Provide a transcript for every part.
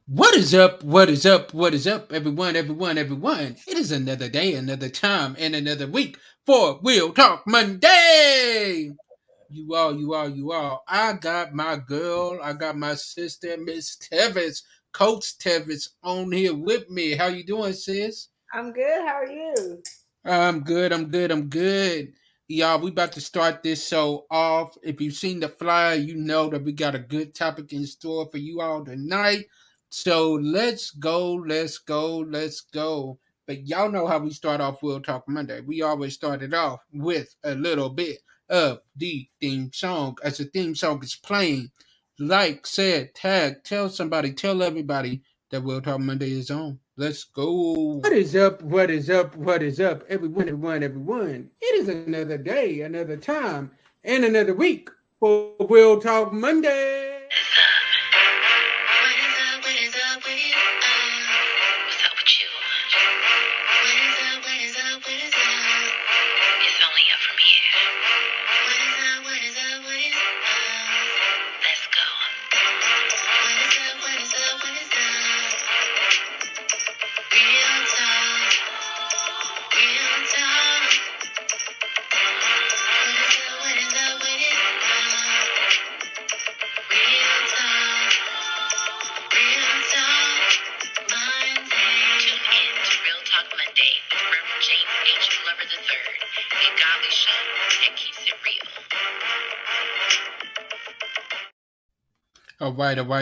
What is up? What is up? What is up, everyone? Everyone, everyone. It is another day, another time, and another week for We'll Talk Monday. You all. I got my girl, I got my sister, Miss Tevis, Coach Tevis, on here with me. How you doing, sis? I'm good. How are you? I'm good. Y'all, we about to start this show off. If you've seen the flyer, you know that we got a good topic in store for you all tonight. So let's go. But y'all know how we start off We'll Talk Monday. We always started off with a little bit of the theme song. As the theme song is playing, like, said, tag, tell somebody, tell everybody that We'll Talk Monday is on. Let's go. What is up? What is up? What is up? Everyone. It is another day, another time, and another week for We'll Talk Monday.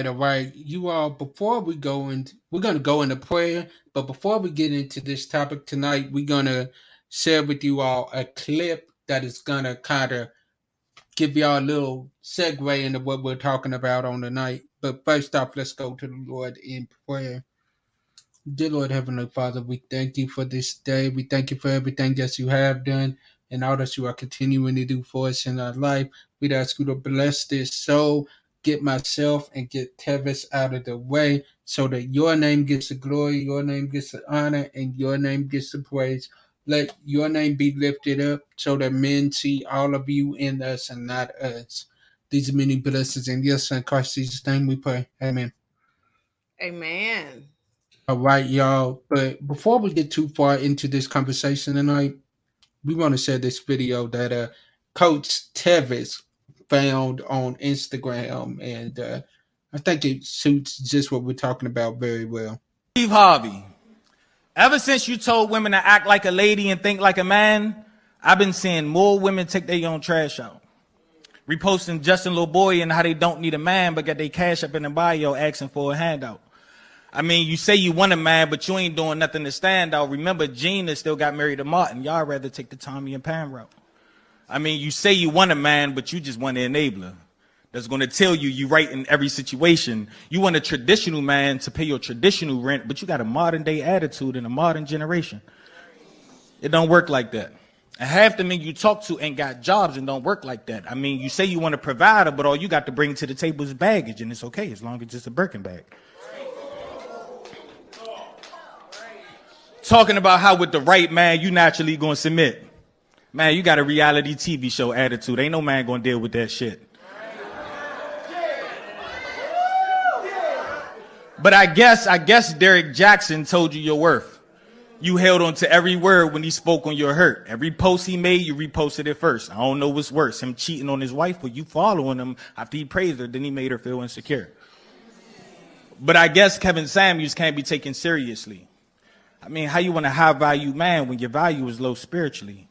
All right. You all, before we go into, we're gonna go into prayer. But before we get into this topic tonight, we're gonna share with you all a clip that is gonna kind of give y'all a little segue into what we're talking about on the night. But first off, let's go to the Lord in prayer. Dear Lord Heavenly Father, we thank you for this day. We thank you for everything that you have done and all that you are continuing to do for us in our life. We'd ask you to bless this soul, get myself and get Tevis out of the way so that your name gets the glory, your name gets the honor, and your name gets the praise. Let your name be lifted up so that men see all of you in us and not us. These many blessings in your son Christ Jesus' name we pray. Amen. Amen. All right, y'all. But before we get too far into this conversation tonight, we want to share this video that Coach Tevis found on Instagram, and I think it suits just what we're talking about very well. Steve Harvey, ever since you told women to act like a lady and think like a man, I've been seeing more women take their own trash out. Reposting Justin Little Boy and how they don't need a man, but got their cash up in the bio asking for a handout. I mean, you say you want a man, but you ain't doing nothing to stand out. Remember, Gina still got married to Martin. Y'all rather take the Tommy and Pam route. I mean, you say you want a man, but you just want an enabler that's going to tell you you right in every situation. You want a traditional man to pay your traditional rent, but you got a modern day attitude in a modern generation. It don't work like that. And half the men you talk to ain't got jobs and don't work like that. I mean, you say you want a provider, but all you got to bring to the table is baggage, and it's okay as long as it's a Birkin bag. Talking about how with the right man, you naturally going to submit. Man, you got a reality TV show attitude. Ain't no man going to deal with that shit. But I guess Derek Jackson told you your worth. You held on to every word when he spoke on your hurt. Every post he made, you reposted it first. I don't know what's worse, him cheating on his wife or you following him after he praised her, then he made her feel insecure. But I guess Kevin Samuels can't be taken seriously. I mean, how you want a high value man when your value is low spiritually?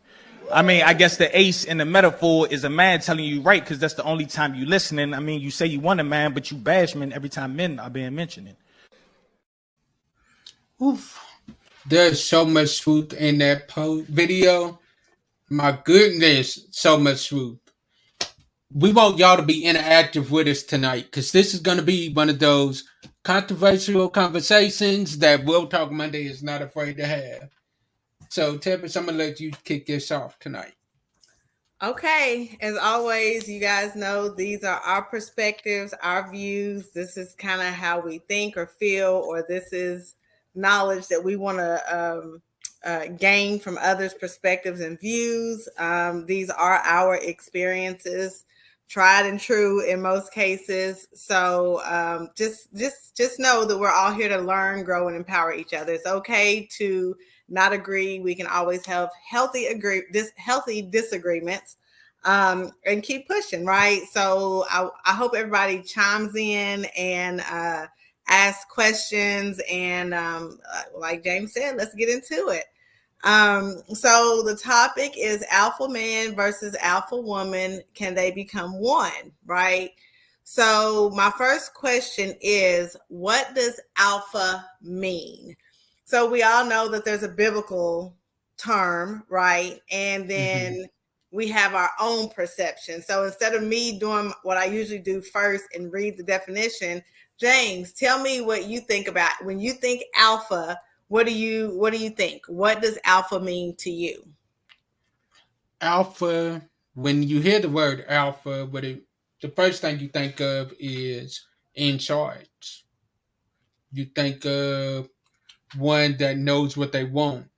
I mean, I guess the ace in the metaphor is a man telling you right because that's the only time you listening. I mean, you say you want a man, but you bash men every time men are being mentioned. Oof. There's so much truth in that video. My goodness, so much truth. We want y'all to be interactive with us tonight because this is going to be one of those controversial conversations that We'll Talk Monday is not afraid to have. So, Tempest, I'm going to let you kick this off tonight. Okay. As always, you guys know these are our perspectives, our views. This is kind of how we think or feel, or this is knowledge that we want to gain from others' perspectives and views. These are our experiences tried and true in most cases. So just know that we're all here to learn, grow, and empower each other. It's okay to not agree. We can always have healthy disagreements, and keep pushing, right? So I hope everybody chimes in and ask questions. And like James said, let's get into it. So the topic is alpha man versus alpha woman. Can they become one? Right. So my first question is, what does alpha mean? So we all know that there's a biblical term, right? And Mm-hmm. then we have our own perception. So instead of me doing what I usually do first and read the definition, James, tell me what you think about when you think alpha. What do you think? What does alpha mean to you? Alpha, when you hear the word alpha, the first thing you think of is in charge. You think of one that knows what they want.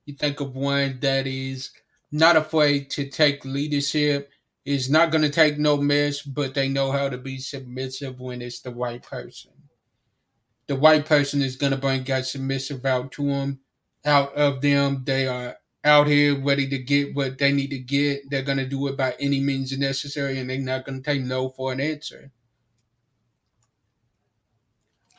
You think of one that is not afraid to take leadership, is not going to take no mess, but they know how to be submissive when it's the right person. The right person is going to bring God submissive out of them. They are out here ready to get what they need to get. They're going to do it by any means necessary, and they're not going to take no for an answer.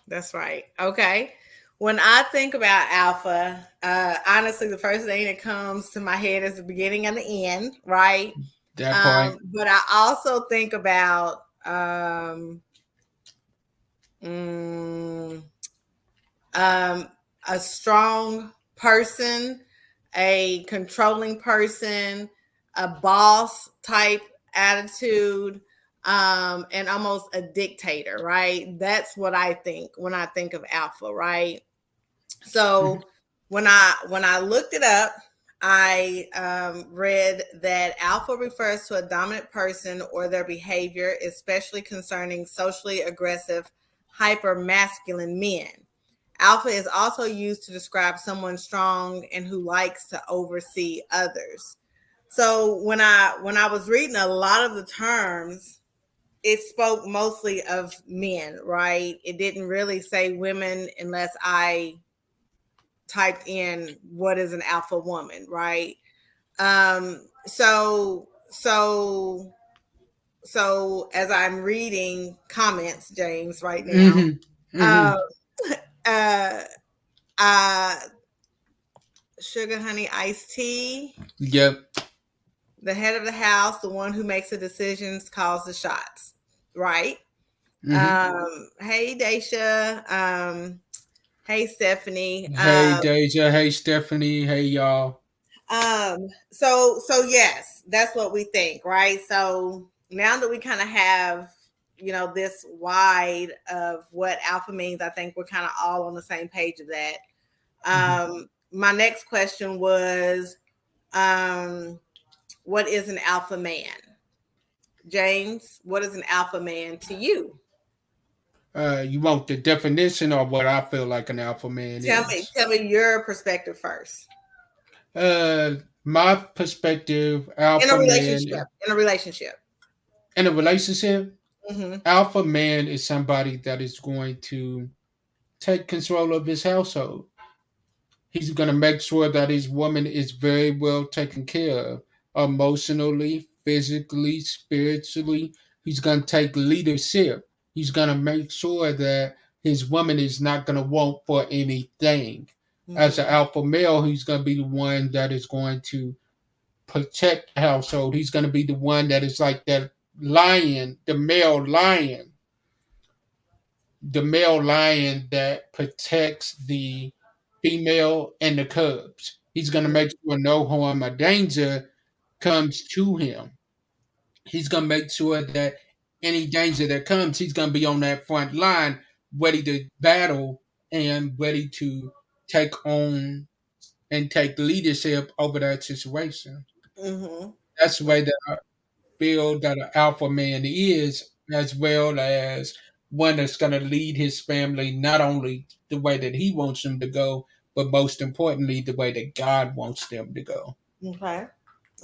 That's right. Okay. When I think about alpha, honestly, the first thing that comes to my head is the beginning and the end, right? That part. But I also think about mm, um, a strong person, a controlling person, a boss type attitude, and almost a dictator, right? That's what I think when I think of alpha, right? So when I looked it up, I read that alpha refers to a dominant person or their behavior, especially concerning socially aggressive, hyper masculine men. Alpha is also used to describe someone strong and who likes to oversee others. So when I was reading a lot of the terms, it spoke mostly of men, right? It didn't really say women unless I typed in what is an alpha woman, right? So as I'm reading comments, James, right now, Mm-hmm. Mm-hmm. uh, uh, uh, sugar honey iced tea, Yep. the head of the house, the one who makes the decisions, calls the shots, right? Mm-hmm. Hey Daisha, hey Stephanie. Hey Deja. Hey Stephanie. Hey y'all. So yes, that's what we think, right? So now that we kind of have, this wide of what alpha means, I think we're kind of all on the same page of that. Mm-hmm. My next question was, what is an alpha man? James, what is an alpha man to you? You want the definition of what I feel like an alpha man Tell me, is? tell me your perspective first. Uh, my perspective, In a alpha man relationship, in a relationship. in a relationship, Mm-hmm. alpha man is somebody that is going to take control of his household. He's going to make sure that his woman is very well taken care of, emotionally, physically, spiritually. He's going to take leadership. He's going to make sure that his woman is not going to want for anything. As an Mm-hmm. alpha male, he's going to be the one that is going to protect the household. He's going to be the one that is like that lion, the male lion that protects the female and the cubs. He's going to make sure no harm or danger comes to him. He's going to make sure that any danger that comes, he's going to be on that front line, ready to battle and ready to take on and take leadership over that situation. Mm-hmm. That's the way that I feel that an alpha man is, as well as one that's going to lead his family not only the way that he wants them to go, but most importantly, the way that God wants them to go. Okay.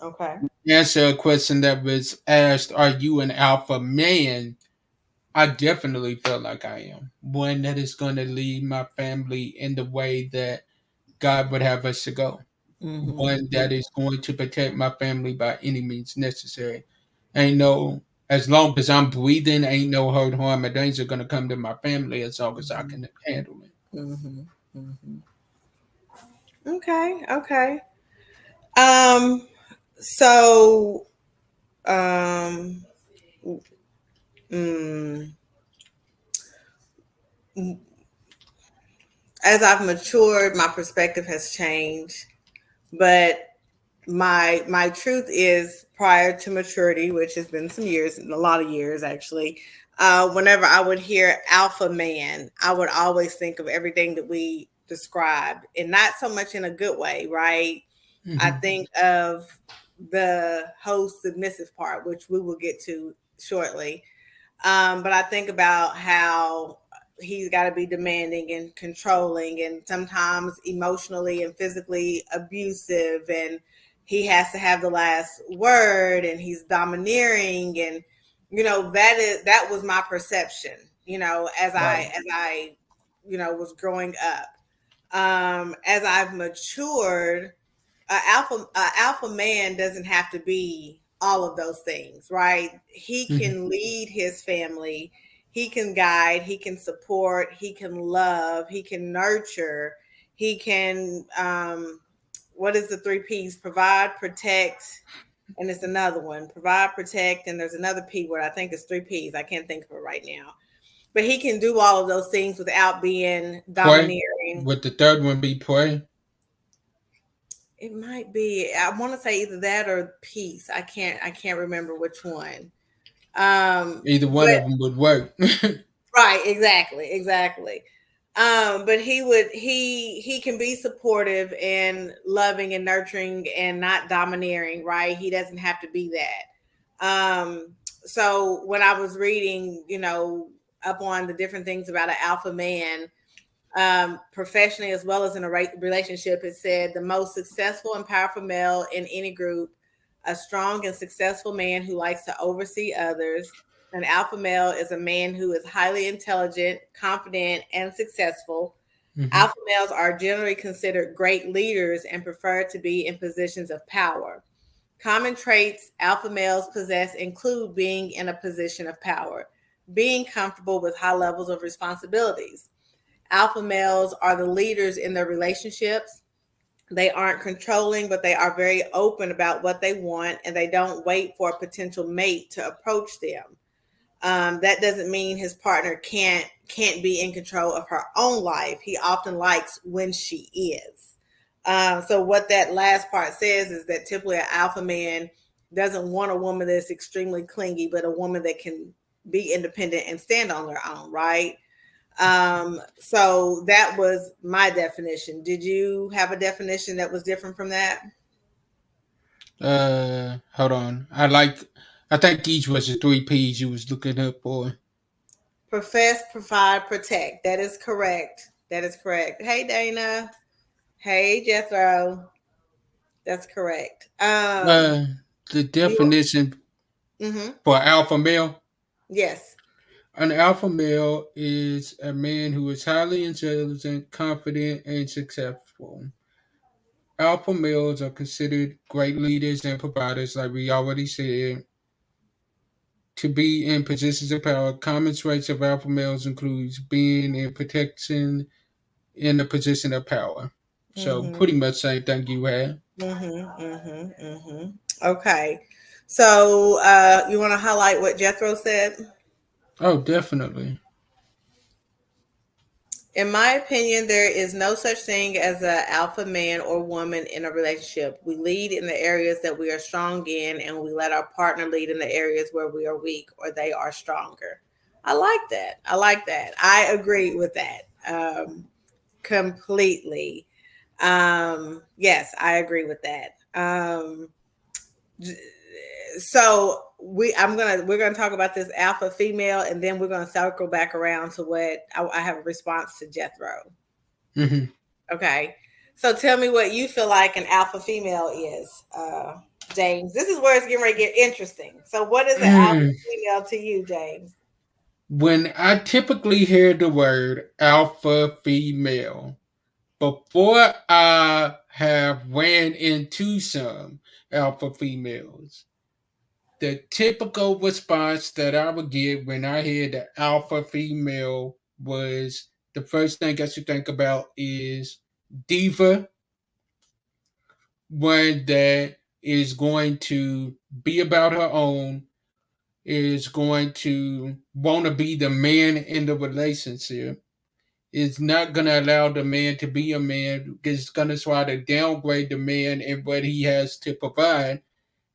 Okay. Answer a question that was asked, are you an alpha man? I definitely feel like I am. One that is going to lead my family in the way that God would have us to go. Mm-hmm. One that is going to protect my family by any means necessary. Ain't no, as long as I'm breathing, ain't no hurt, harm, or danger going to come to my family as long as I can handle it. Mm-hmm. Mm-hmm. Okay. Okay. Um. So. Um. mm, as I've matured, my perspective has changed. But my truth is, prior to maturity, which has been some years, a lot of years actually, whenever I would hear alpha man, I would always think of everything that we described, and not so much in a good way, right? I Hmm. think of the host submissive part, which we will get to shortly. But I think about how he's got to be demanding and controlling, and sometimes emotionally and physically abusive, and he has to have the last word, and he's domineering, and that was my perception. Right. As I was growing up. As I've matured, alpha man doesn't have to be all of those things, right? He Hmm. can lead his family, he can guide, he can support, he can love, he can nurture, he can what is the three P's? Provide, protect, and it's another one. Provide, protect, and there's another P word. I think it's three P's. I can't think of it right now. But he can do all of those things without being Pray. domineering. Would the third one be pray? It might be. I want to say either that or peace. I can't remember which one. Either one But of them would work. right, exactly. But he can be supportive and loving and nurturing and not domineering, right? He doesn't have to be that. So when I was reading, up on the different things about an alpha man, professionally as well as in a relationship, it said the most successful and powerful male in any group, a strong and successful man who likes to oversee others. An alpha male is a man who is highly intelligent, confident, and successful. Hmm. Alpha males are generally considered great leaders and prefer to be in positions of power. Common traits alpha males possess include being in a position of power, being comfortable with high levels of responsibilities. Alpha males are the leaders in their relationships. They aren't controlling, but they are very open about what they want, and they don't wait for a potential mate to approach them. That doesn't mean his partner can't be in control of her own life. He often likes when she is. So what that last part says is that typically an alpha man doesn't want a woman that's extremely clingy, but a woman that can be independent and stand on their own, right? So that was my definition. Did you have a definition that was different from that? Hold on. I think each was the three P's you was looking up for. Profess, provide, protect. That is correct. That is correct. Hey, Dana. Hey, Jethro. That's correct. Uh, the You. definition Mm-hmm. for alpha male. Yes. An alpha male is a man who is highly intelligent, confident, and successful. Alpha males are considered great leaders and providers, like we already said. To be in positions of power, common traits of alpha males includes being in protection in a position of power. So Mm-hmm. pretty much same thing you had. Mm-hmm. Mm-hmm. Mm-hmm. Okay. So you want to highlight what Jethro said? Oh, definitely. In my opinion, there is no such thing as an alpha man or woman in a relationship. We lead in the areas that we are strong in, and we let our partner lead in the areas where we are weak or they are stronger. I like that. I like that. I agree with that completely. Yes, I agree with that. So we're gonna talk about this alpha female, and then we're gonna circle back around to what I have a response to Jethro. Hmm. Okay. So tell me what you feel like an alpha female is. James? This is where it's getting ready to get interesting. So, what is an alpha Mm. female to you, James? When I typically hear the word alpha female, before I have ran into some alpha females, the typical response that I would get when I hear the alpha female was the first thing I should think about is diva, one that is going to be about her own, is going to want to be the man in the relationship, is not going to allow the man to be a man, is going to try to downgrade the man and what he has to provide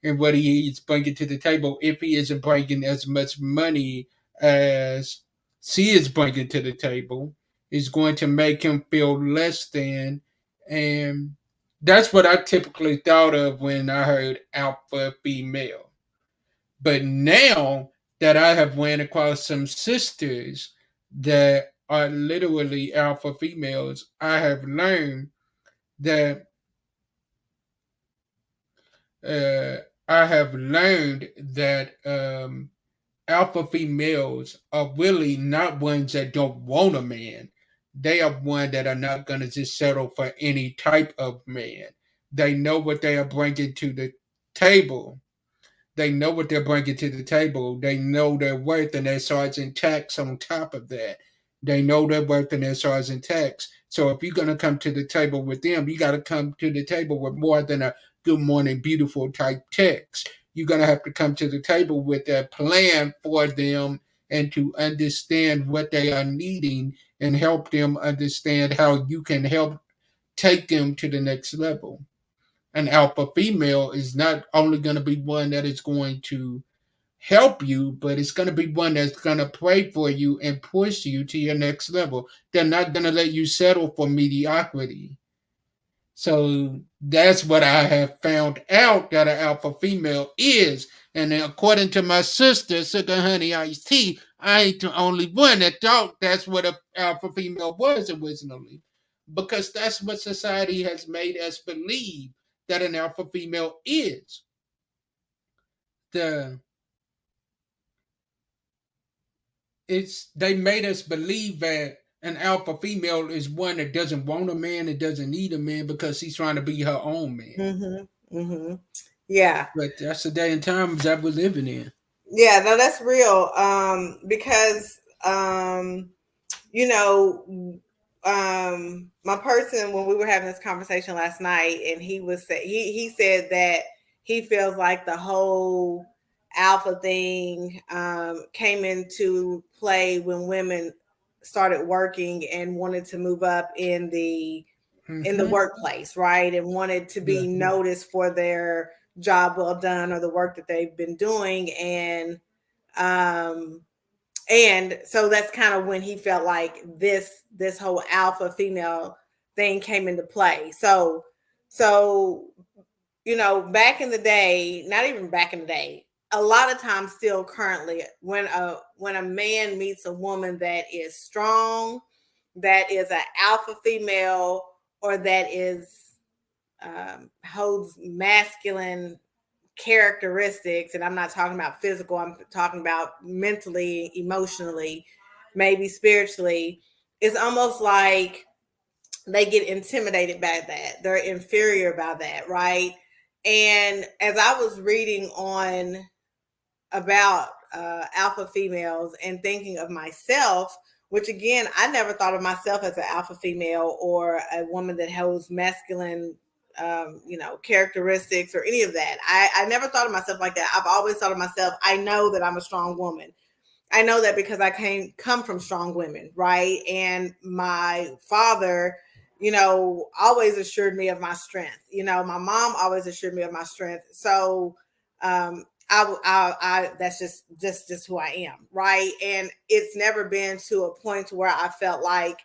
and what he is bringing to the table if he isn't bringing as much money as she is bringing to the table, is going to make him feel less than. And that's what I typically thought of when I heard alpha female. But now that I have ran across some sisters that are literally alpha females, I have learned that uh, I have learned that alpha females are really not ones that don't want a man. They are one that are not going to just settle for any type of man. They know what they are bringing to the table. They know what they're bringing to the table. They know their worth and their sergeant tax on top of that. They know their worth and their sergeant tax. So if you're going to come to the table with them, you got to come to the table with more than a good morning, beautiful type text. You're going to have to come to the table with a plan for them and to understand what they are needing and help them understand how you can help take them to the next level. An alpha female is not only going to be one that is going to help you, but it's going to be one that's going to pray for you and push you to your next level. They're not going to let you settle for mediocrity. So that's what I have found out that an alpha female is. And according to my sister, Sugar Honey Iced Tea, I ain't the only one that thought that's what an alpha female was originally. Because that's what society has made us believe that an alpha female is. The it's they made us believe that an alpha female is one that doesn't want a man and doesn't need a man because she's trying to be her own man. Mm-hmm. Mm-hmm. Yeah. But that's the day and times that we're living in. Yeah, no, that's real. Because you know, my person, when we were having this conversation last night, and he said that he feels like the whole alpha thing came into play when women started working and wanted to move up in the Mm-hmm. workplace, right? And wanted to be Definitely. noticed for their job well done or the work that they've been doing. Um and so that's kind of when he felt like this whole alpha female thing came into play. So back in the day, not even back in the day, a lot of times still currently, when a man meets a woman that is strong, that is an alpha female, or that is holds masculine characteristics, and I'm not talking about physical, I'm talking about mentally, emotionally, maybe spiritually, it's almost like they get intimidated by that. They're inferior by that, right? And as I was reading on about alpha females and thinking of myself, which again, I never thought of myself as an alpha female or a woman that holds masculine, characteristics or any of that. I never thought of myself like that. I've always thought of myself, I know that I'm a strong woman. I know that because I come from strong women, right? And my father, always assured me of my strength. My mom always assured me of my strength. So, that's just who I am, right? And it's never been to a point where I felt like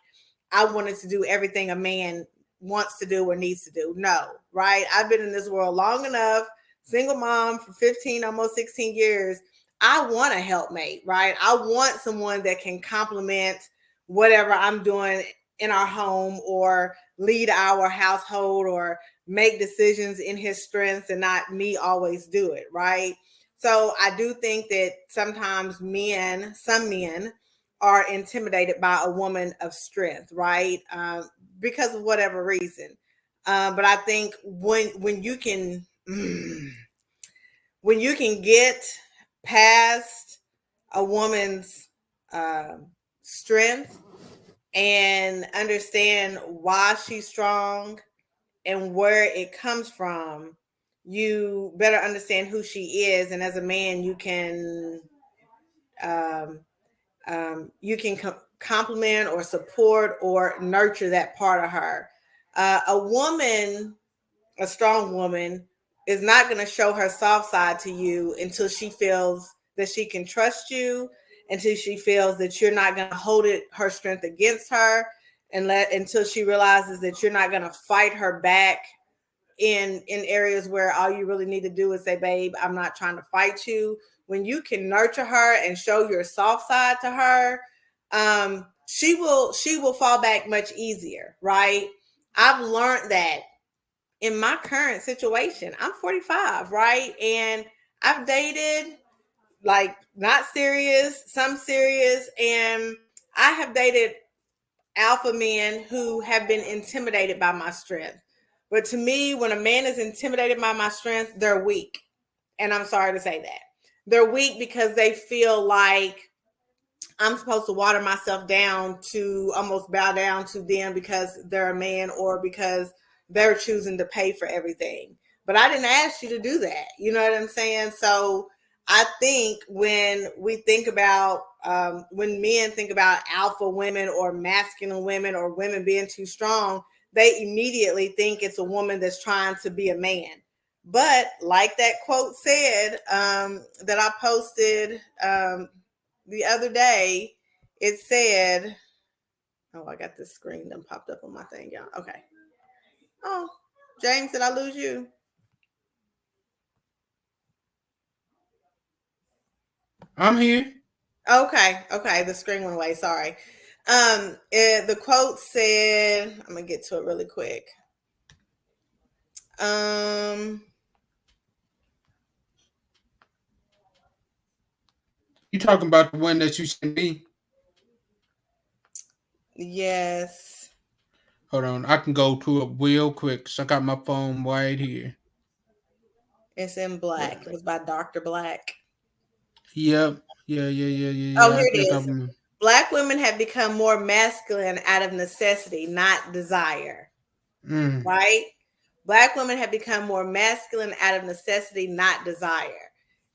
I wanted to do everything a man wants to do or needs to do. No, right? I've been in this world long enough, single mom for 15, almost 16 years. I want a helpmate, right? I want someone that can complement whatever I'm doing in our home or lead our household or make decisions in his strengths and not me always do it, right? So I do think that sometimes some men are intimidated by a woman of strength, right? Because of whatever reason. But I think when you can when you can get past a woman's uh, strength and understand why she's strong and where it comes from, you better understand who she is. And as a man, um, you can compliment or support or nurture that part of her. A woman, a strong woman, is not going to show her soft side to you until she feels that she can trust you, until she feels that you're not going to hold her strength against her, and until she realizes that you're not going to fight her back in areas where all you really need to do is say, babe, I'm not trying to fight you. When you can nurture her and show your soft side to her, she will fall back much easier, right? I've learned that in my current situation. I'm 45, right? And I've dated, like, not serious, some serious, and I have dated alpha men who have been intimidated by my strength. But to me, when a man is intimidated by my strength, they're weak. And I'm sorry to say that. They're weak because they feel like I'm supposed to water myself down to almost bow down to them because they're a man or because they're choosing to pay for everything. But I didn't ask you to do that. You know what I'm saying? So I think when we think about, when men think about alpha women or masculine women or women being too strong, they immediately think it's a woman that's trying to be a man. But like that quote said, that I posted, the other day, it said, oh, I got this screen that popped up on my thing, y'all. Okay. Oh, James, did I lose you? I'm here. Okay. The screen went away. Sorry. The quote said, I'm gonna get to it really quick. Um, You talking about the one that you sent me? yes, Hold on, I can go to it real quick. So I got my phone right here. it's in black. It was by Dr. Black. Yep. Yeah. Oh, I here it think is. I'm. Black women have become more masculine out of necessity, not desire. Mm, Right? Black women have become more masculine out of necessity, not desire.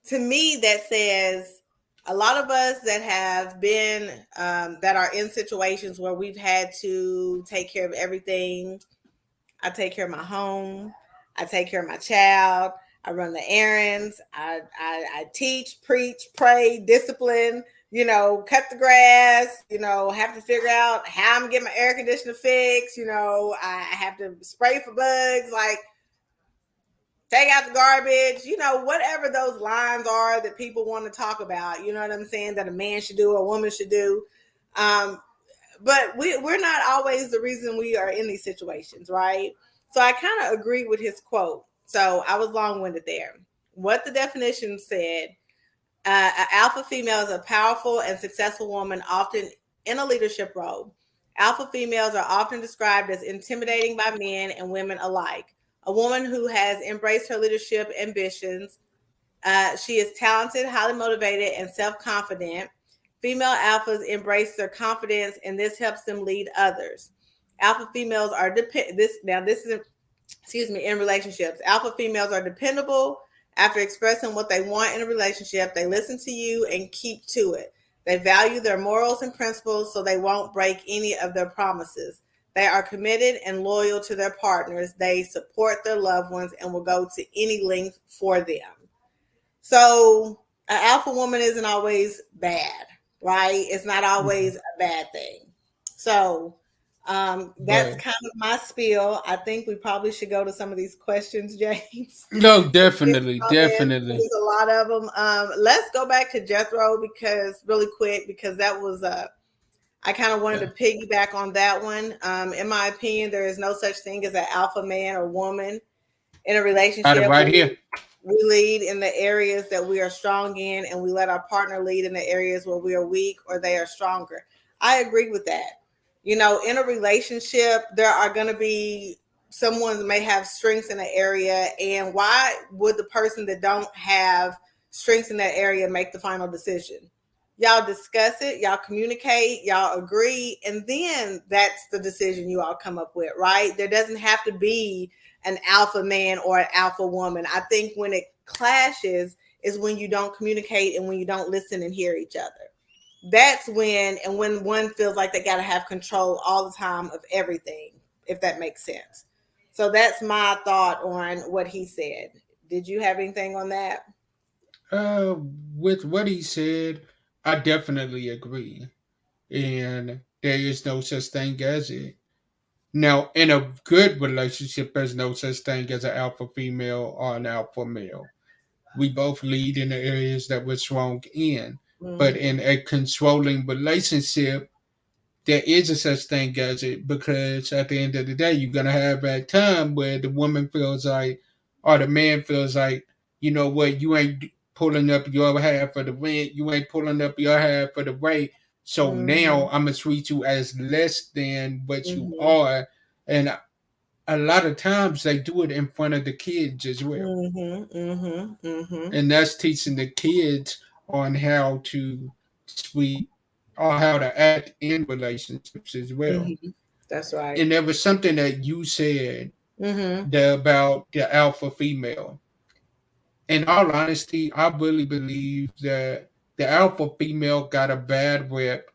To me, that says a lot of us that have been, that are in situations where we've had to take care of everything. I take care of my home. I take care of my child. I run the errands. I teach, preach, pray, discipline, cut the grass, have to figure out how I'm getting my air conditioner fixed. I have to spray for bugs, like take out the garbage, whatever those lines are that people want to talk about, you know what I'm saying, that a man should do or a woman should do. Um, but we're not always the reason we are in these situations, right? So I kind of agree with his quote. So I was long-winded there. What the definition said, an alpha female is a powerful and successful woman, often in a leadership role. Alpha females are often described as intimidating by men and women alike. A woman who has embraced her leadership ambitions. She is talented, highly motivated, and self-confident. Female alphas embrace their confidence, and this helps them lead others. Alpha females are this is, in relationships. Alpha females are dependable. After expressing what they want in a relationship, they listen to you and keep to it. They value their morals and principles, so they won't break any of their promises. They are committed and loyal to their partners. They support their loved ones and will go to any length for them. So an alpha woman isn't always bad, right? It's not always a bad thing. So that's right. kind of my spiel. I think we probably should go to some of these questions, James. No, These definitely, comments, definitely. there's a lot of them. Let's go back to Jethro because really quick, because that was I kind of wanted to piggyback on that one. In my opinion, there is no such thing as an alpha man or woman in a Got it relationship. right here. We lead in the areas that we are strong in, and we let our partner lead in the areas where we are weak or they are stronger. I agree with that. You know, in a relationship, there are going to be someone may have strengths in an area, and why would the person that don't have strengths in that area make the final decision? Y'all discuss it, y'all communicate, y'all agree, and then that's the decision you all come up with, right? There doesn't have to be an alpha man or an alpha woman. I think when it clashes is when you don't communicate and when you don't listen and hear each other. That's when one feels like they got to have control all the time of everything, if that makes sense. So that's my thought on what he said. Did you have anything on that? Uh, with what he said, I definitely agree, and there is no such thing as it. Now, in a good relationship, there's no such thing as an alpha female or an alpha male. We both lead in the areas that we're strong in. But Mm-hmm. in a controlling relationship, there is a such thing as it, because at the end of the day, you're gonna have a time where the woman feels like, or the man feels like, you know what, you ain't pulling up your half of the rent, you ain't pulling up your half of the rate. So now Mm-hmm. I'm gonna treat you as less than what you Mm-hmm. are, and a lot of times they do it in front of the kids as well, Mm-hmm. Mm-hmm. Mm-hmm. and that's teaching the kids on how to treat or how to act in relationships as well. Mm-hmm. That's right. And there was something that you said Mm-hmm. about the alpha female. In all honesty, I really believe that the alpha female got a bad rep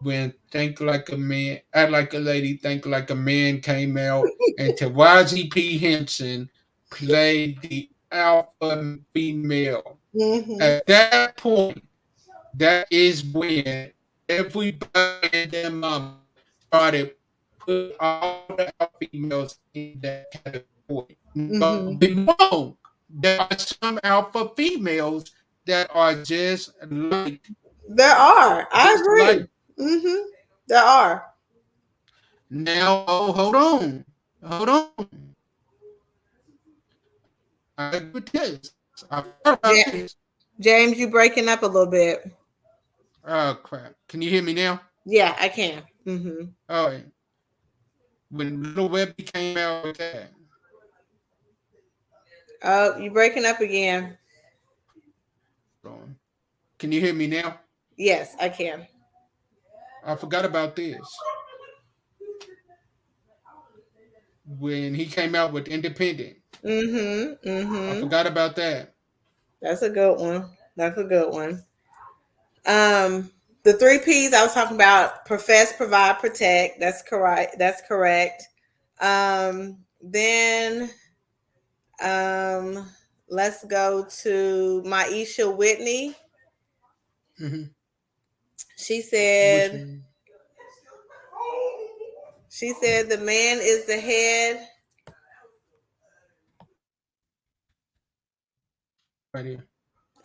when Think Like a Man, Act Like a Lady, Think Like a Man came out, and Taraji P. Henson played the alpha female. Mm-hmm. At that point, that is when everybody and their mama started putting all the alpha females in that category. Now, don't Mm-hmm. get me wrong, there are some alpha females that are There are. I just like. agree. Mm-hmm. There are. Now, oh, hold on. I agree with this. I forgot about Ja- this. James, you breaking up a little bit. Oh crap! Can you hear me now? Yeah, I can. Mm-hmm. All right. When Little Webby came out with that, Oh, you breaking up again. um, can you hear me now? Yes, I can. I forgot about this. When he came out with Independent, Mm-hmm. I Mm-hmm. forgot about that. That's a good one. That's a good one. The three P's I was talking about: profess, provide, protect. That's correct. That's correct. Then let's go to Maisha Whitney. Mm-hmm. She Which said one? she said the man is the head. Right here.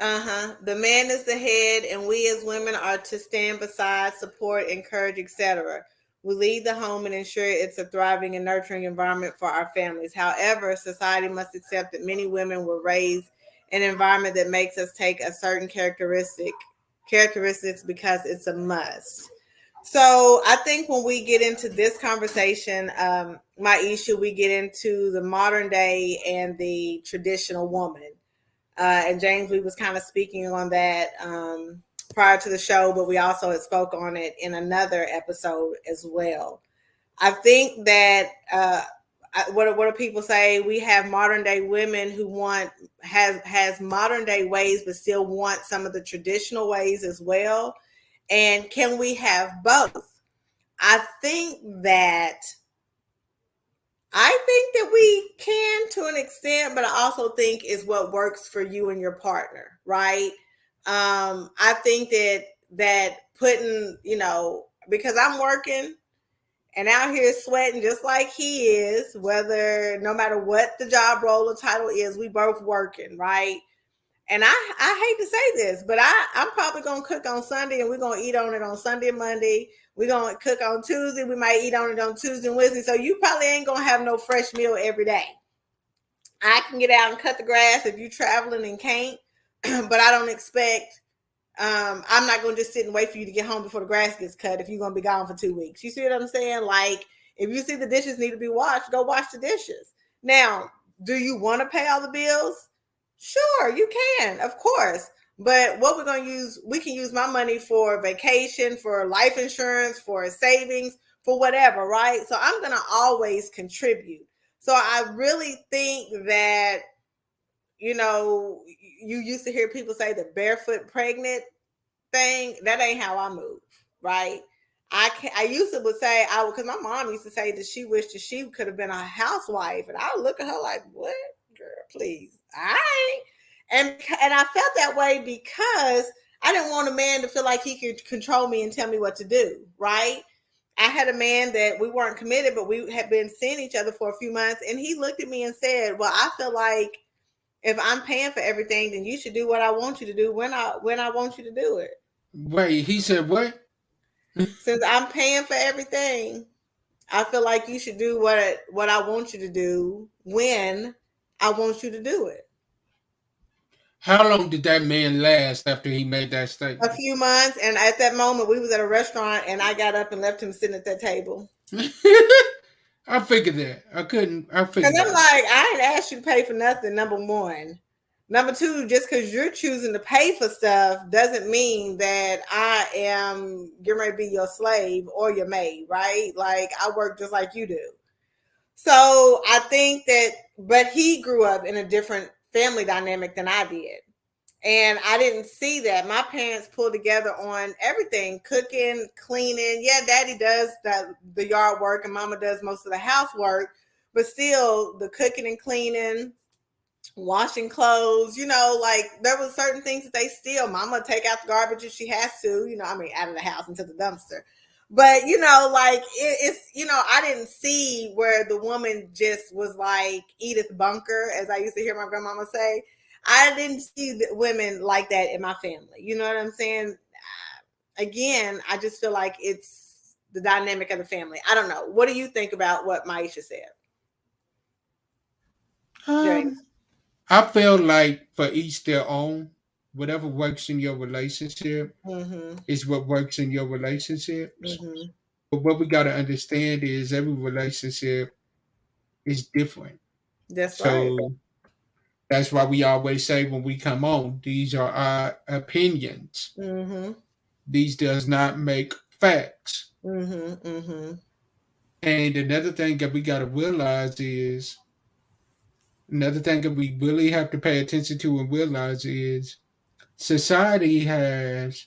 Uh-huh. The man is the head, and we as women are to stand beside, support, encourage, etc. We lead the home and ensure it's a thriving and nurturing environment for our families. However, society must accept that many women were raised in an environment that makes us take a certain characteristics because it's a must. So I think when we get into this conversation, my issue, we get into the modern day and the traditional woman. And James, we was kind of speaking on that prior to the show, but we also had spoke on it in another episode as well. I think that what do people say? We have modern day women who want has modern day ways, but still want some of the traditional ways as well. And can we have both? I think that we can to an extent, but I also think is what works for you and your partner, right? I think that putting, because I'm working and out here sweating just like he is, whether no matter what the job role or title is, we both working, right? And I hate to say this, but I'm probably gonna cook on Sunday and we're gonna eat on it on Sunday and Monday. We're going to cook on Tuesday. We might eat on it on Tuesday and Wednesday. So you probably ain't going to have no fresh meal every day. I can get out and cut the grass if you're traveling and can't, but I don't expect, I'm not going to just sit and wait for you to get home before the grass gets cut if you're going to be gone for 2 weeks. You see what I'm saying? Like, if you see the dishes need to be washed, go wash the dishes. Now, do you want to pay all the bills? Sure, you can, of course. But what we're going to use, we can use my money for vacation, for life insurance, for savings, for whatever, right? So I'm going to always contribute. So I really think that, you know, you used to hear people say the barefoot pregnant thing. That ain't how I move, right? I used to would say because my mom used to say that she wished that she could have been a housewife, and I would look at her like, what, girl, please, I ain't. And I felt that way because I didn't want a man to feel like he could control me and tell me what to do, right? I had a man that we weren't committed, but we had been seeing each other for a few months, and he looked at me and said, well, I feel like if I'm paying for everything, then you should do what I want you to do when I want you to do it. Wait, he said what? Since I'm paying for everything, I feel like you should do what I want you to do when I want you to do it. How long did that man last after he made that A statement? few months, and at that moment, we was at a restaurant, and I got up and left him sitting at that table. I figured that. I figured Because I'm that. like, I ain't asked you to pay for nothing, number one. Number two, just because you're choosing to pay for stuff doesn't mean that I am getting ready to be your slave or your maid, right? Like, I work just like you do. So I think that, but he grew up in a different family dynamic than I did. And I didn't see that. My parents pulled together on everything, cooking, cleaning. Yeah, daddy does the yard work and mama does most of the housework, but still the cooking and cleaning, washing clothes, you know, like there was certain things that they still, mama take out the garbage if she has to, you know, I mean, out of the house into the dumpster. But, you know, like it's, you know, I didn't see where the woman just was like Edith Bunker, as I used to hear my grandmama say. I didn't see women like that in my family. You know what I'm saying? Again, I just feel like it's the dynamic of the family. I don't know. What do you think about what Maisha said? James? I feel like for each their own. Whatever works in your relationship Mm-hmm. is what works in your relationships. Mm-hmm. But what we got to understand is every relationship is different. That's right. So that's why we always say when we come on, these are our opinions. Mm-hmm. These does not make facts. Mm-hmm. Mm-hmm. And another thing that we got to realize is another thing that we really have to pay attention to and realize is society has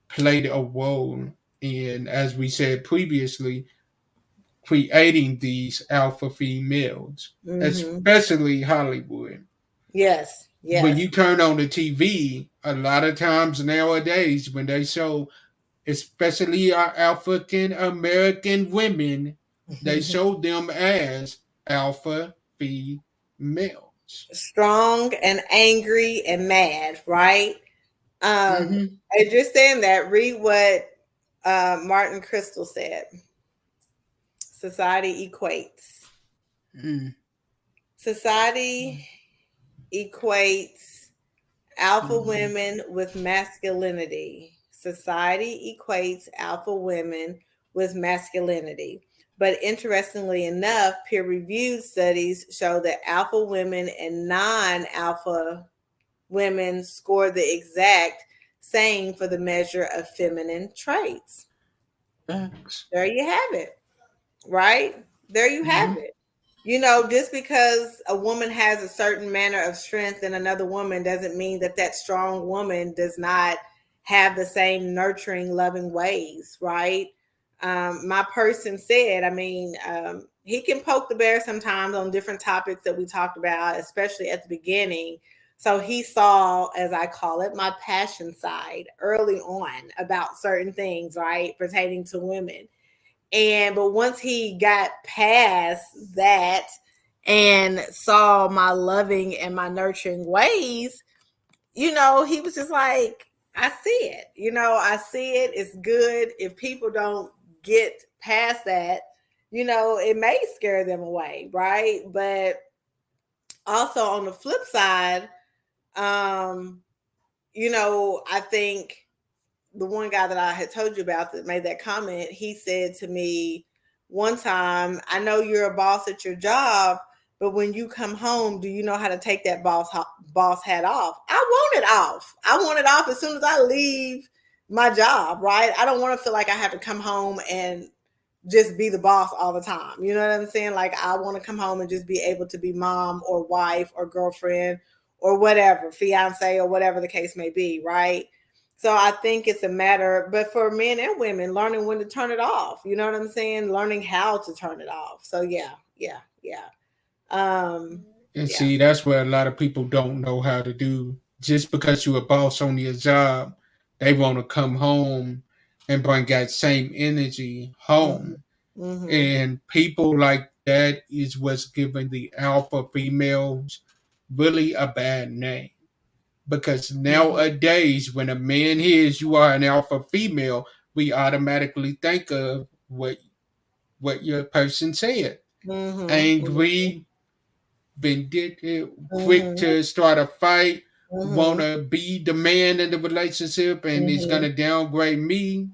played a role in, as we said previously, creating these alpha females, Mm-hmm. especially Hollywood. Yes. When Yes. you turn on the TV, a lot of times nowadays, when they show, especially our African American women, they show them as alpha females. Strong and angry and mad, right? Mm-hmm. And just saying that, read what Martin Crystal said. Society equates. Mm. Society equates alpha Mm-hmm. women with masculinity. Society equates alpha women with masculinity. But interestingly enough, peer reviewed studies show that alpha women and non alpha women score the exact same for the measure of feminine traits. Thanks. There you have it, right? There you have Mm-hmm. it. You know, just because a woman has a certain manner of strength than another woman doesn't mean that that strong woman does not have the same nurturing, loving ways, right? My person said, I mean, he can poke the bear sometimes on different topics that we talked about, especially at the beginning. So he saw, as I call it, my passion side early on about certain things, right, pertaining to women. But once he got past that and saw my loving and my nurturing ways, you know, he was just like, I see it. I see it. It's good. If people don't get past that, it may scare them away, right? But also on the flip side, um, I think the one guy that I had told you about that made that comment, he said to me one time, I know you're a boss at your job, but when you come home, do you know how to take that boss hat off? I want it off. I want it off as soon as I leave my job, right? I don't want to feel like I have to come home and just be the boss all the time. You know what I'm saying? Like, I want to come home and just be able to be mom or wife or girlfriend or whatever, fiance or whatever the case may be, right? So I think it's a matter, but for men and women, learning when to turn it off. You know what I'm saying? Learning how to turn it off. So yeah. And Yeah. see, that's where a lot of people don't know how to do. Just because you're a boss on your job, they want to come home and bring that same energy Mm-hmm. home. Mm-hmm. And people like that is what's giving the alpha females really a bad name. Because Mm-hmm. nowadays, when a man hears you are an alpha female, we automatically think of what your person said. Mm-hmm. Angry, vindictive, quick Mm-hmm. to start a fight, want Mm-hmm. to be the man in the relationship, and is going Mm-hmm. to downgrade me.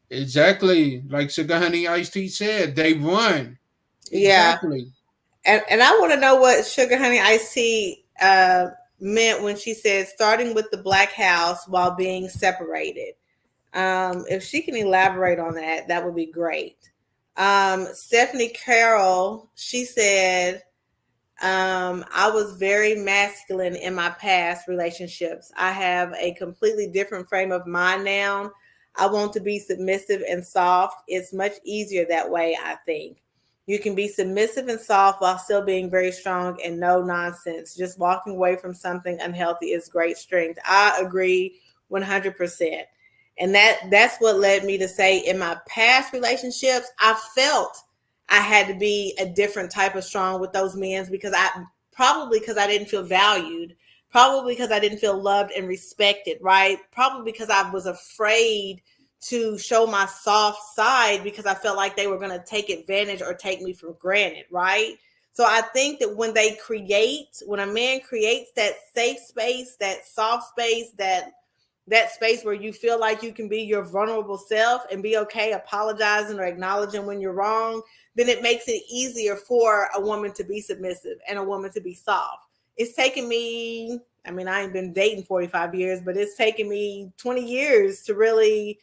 Exactly. Like Sugar Honey Ice Tea said, they run. Yeah. Exactly. And I want to know what Sugar Honey Iced Tea meant when she said starting with the black house while being separated. If she can elaborate on that, that would be great. Stephanie Carroll, she said, I was very masculine in my past relationships. I have a completely different frame of mind now. I want to be submissive and soft. It's much easier that way, I think. You can be submissive and soft while still being very strong and no nonsense. Just walking away from something unhealthy is great strength. I agree 100%. And that's what led me to say in my past relationships, I felt I had to be a different type of strong with those men because I didn't feel valued, probably because I didn't feel loved and respected, right? Probably because I was afraid to show my soft side because I felt like they were going to take advantage or take me for granted, right? So I think that when a man creates that safe space, that soft space, that space where you feel like you can be your vulnerable self and be okay apologizing or acknowledging when you're wrong, then it makes it easier for a woman to be submissive and a woman to be soft. It's taken me, I mean, I ain't been dating 45 years, but it's taken me 20 years to really,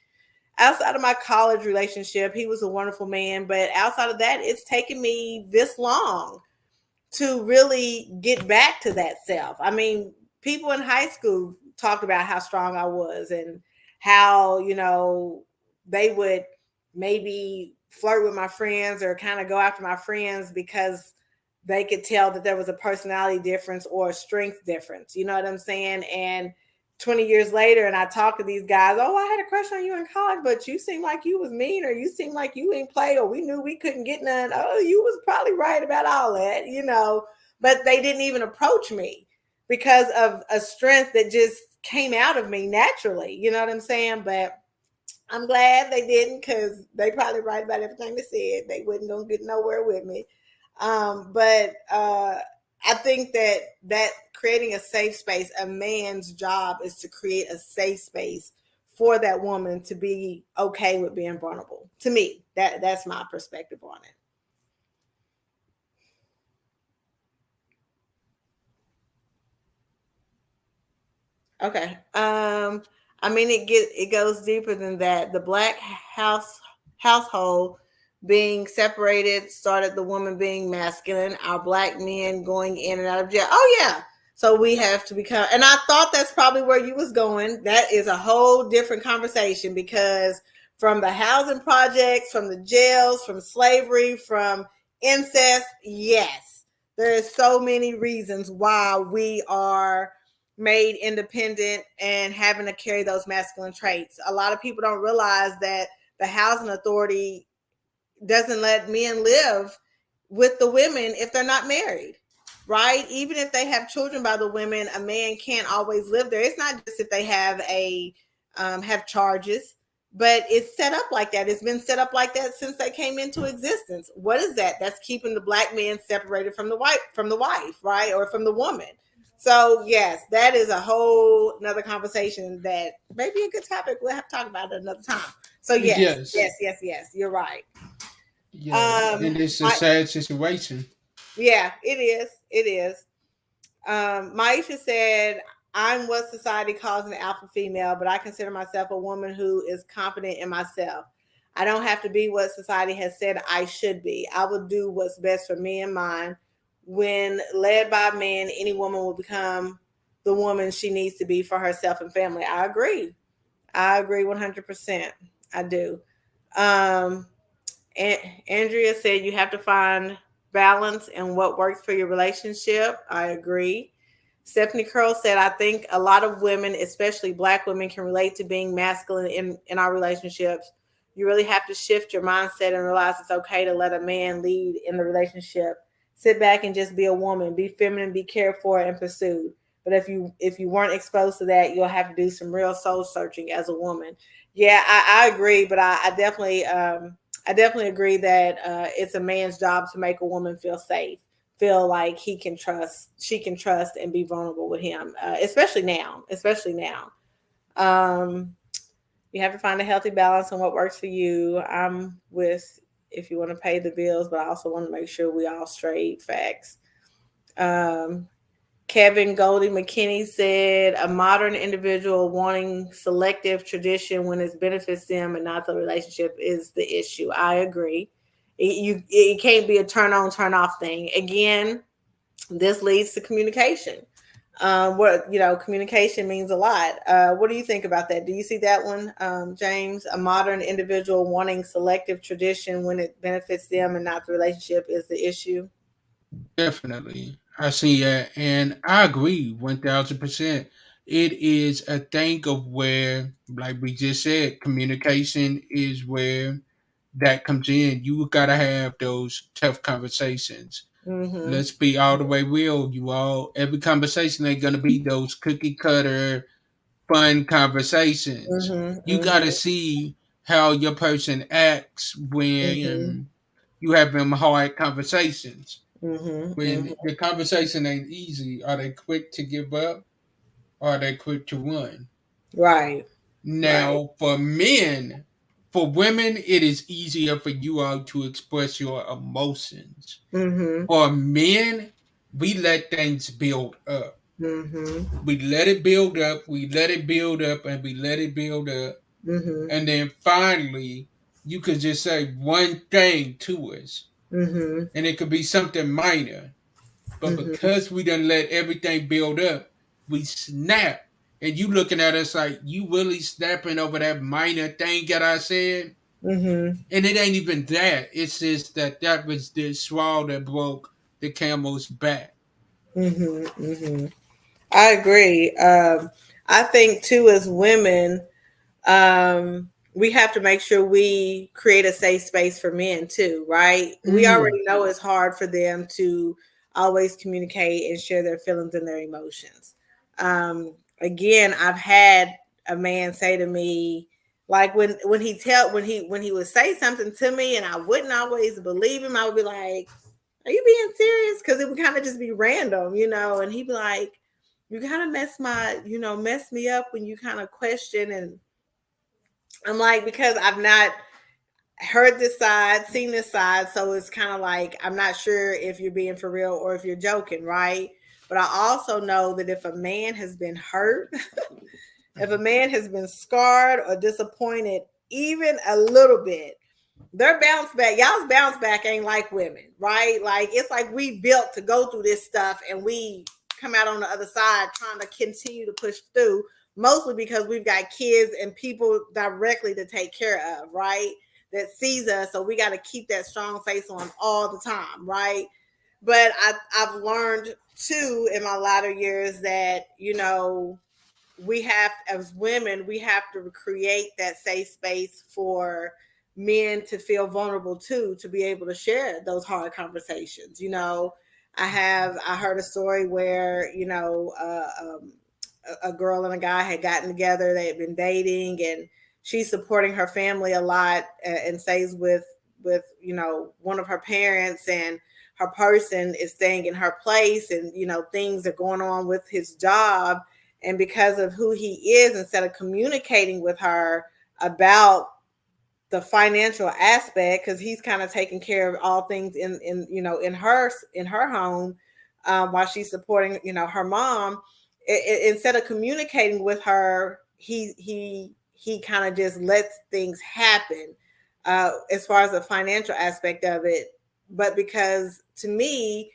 outside of my college relationship, he was a wonderful man, but outside of that, it's taken me this long to really get back to that self. I mean, people in high school talked about how strong I was and how, they would maybe flirt with my friends or kind of go after my friends because they could tell that there was a personality difference or a strength difference. You know what I'm saying? And 20 years later, and I talk to these guys, oh, I had a crush on you in college, but you seem like you was mean, or you seem like you ain't play, or we knew we couldn't get none. Oh, you was probably right about all that. But they didn't even approach me because of a strength that just came out of me naturally. You know what I'm saying? But I'm glad they didn't, because they probably right about everything they said. They wouldn't gonna get nowhere with me. But I think that creating a safe space, a man's job is to create a safe space for that woman to be okay with being vulnerable. To me, that's my perspective on it. Okay. I mean, it goes deeper than that. The black household being separated started the woman being masculine. Our black men going in and out of jail. Oh yeah. So we have to become. And I thought that's probably where you was going. That is a whole different conversation, because from the housing projects, from the jails, from slavery, from incest, yes, there is so many reasons why we are made independent and having to carry those masculine traits. A lot of people don't realize that the housing authority doesn't let men live with the women if they're not married. right? Even if they have children by the women, a man can't always live there. It's not just if they have charges, but it's set up like that. It's been set up like that since they came into existence. What is that? That's keeping the black man separated from the wife, right, or from the woman. So yes, that is a whole another conversation that may be a good topic. We'll have to talk about it another time. So yes, Yes, yes, yes, yes, you're right. yeah, and it's a I, sad situation. yeah, it is. It is. Maisha said, I'm what society calls an alpha female, but I consider myself a woman who is confident in myself. I don't have to be what society has said I should be. I will do what's best for me and mine. When led by men, any woman will become the woman she needs to be for herself and family. I agree. I agree 100%. I do. Um, Andrea said you have to find balance in what works for your relationship. I agree. Stephanie Curl said, I think a lot of women, especially black women, can relate to being masculine in our relationships. You really have to shift your mindset and realize it's okay to let a man lead in the relationship. Sit back and just be a woman. Be feminine, be cared for and pursued. But if you weren't exposed to that, you'll have to do some real soul searching as a woman. Yeah, I agree, but I definitely agree that it's a man's job to make a woman feel safe, feel like she can trust, and be vulnerable with him, especially now. Especially now, um, you have to find a healthy balance on what works for you. I'm with if you want to pay the bills, but I also want to make sure we all straight facts. Um, Kevin Goldie McKinney said, a modern individual wanting selective tradition when it benefits them and not the relationship is the issue. I agree. It can't be a turn on, turn off thing. Again, this leads to communication. Communication means a lot. What do you think about that? Do you see that one, James? A modern individual wanting selective tradition when it benefits them and not the relationship is the issue. Definitely, I see that, and I agree 1,000%. It is a thing of where, like we just said, communication is where that comes in. You gotta have those tough conversations. Mm-hmm. Let's be all the way real, you all. Every conversation ain't gonna be those cookie cutter fun conversations. Mm-hmm. You gotta Mm-hmm. see how your person acts Mm-hmm. when you have them hard conversations. Mm-hmm. When the conversation ain't easy, are they quick to give up? Or are they quick to run? Right. Right. Now, for women, it is easier for you all to express your emotions. Mm-hmm. For men, we let things build up. Mm-hmm. We let it build up, we let it build up, and we let it build up. Mm-hmm. And then finally, you could just say one thing to us, Mm-hmm. and it could be something minor. But Mm-hmm. because we done let everything build up, we snap. And you looking at us like, you really snapping over that minor thing that I said? Mm-hmm. And it ain't even that. It's just that was the straw that broke the camel's back. Mm-hmm. Mm-hmm. I agree. I think too, as women, we have to make sure we create a safe space for men too, right? We Mm, already know it's hard for them to always communicate and share their feelings and their emotions. Again, I've had a man say to me, like when he would say something to me and I wouldn't always believe him, I would be like, are you being serious? Because it would kind of just be random, and he'd be like, you kind of mess me up when you kind of question. And I'm like, because I've not heard this side, seen this side. So it's kind of like, I'm not sure if you're being for real or if you're joking, right? But I also know that if a man has been hurt, if a man has been scarred or disappointed, even a little bit, their bounce back, y'all's bounce back ain't like women, right? Like it's like we built to go through this stuff and we come out on the other side trying to continue to push through, mostly because we've got kids and people directly to take care of, right? That sees us. So we got to keep that strong face on all the time, right? But I've learned too in my latter years that, we have, as women, we have to create that safe space for men to feel vulnerable too, to be able to share those hard conversations. I heard a story where, a girl and a guy had gotten together, they had been dating, and she's supporting her family a lot, and stays with one of her parents, and her person is staying in her place, and things are going on with his job, and because of who he is, instead of communicating with her about the financial aspect, because he's kind of taking care of all things in her home, while she's supporting her mom. Instead of communicating with her, he kind of just lets things happen, as far as the financial aspect of it. But because, to me,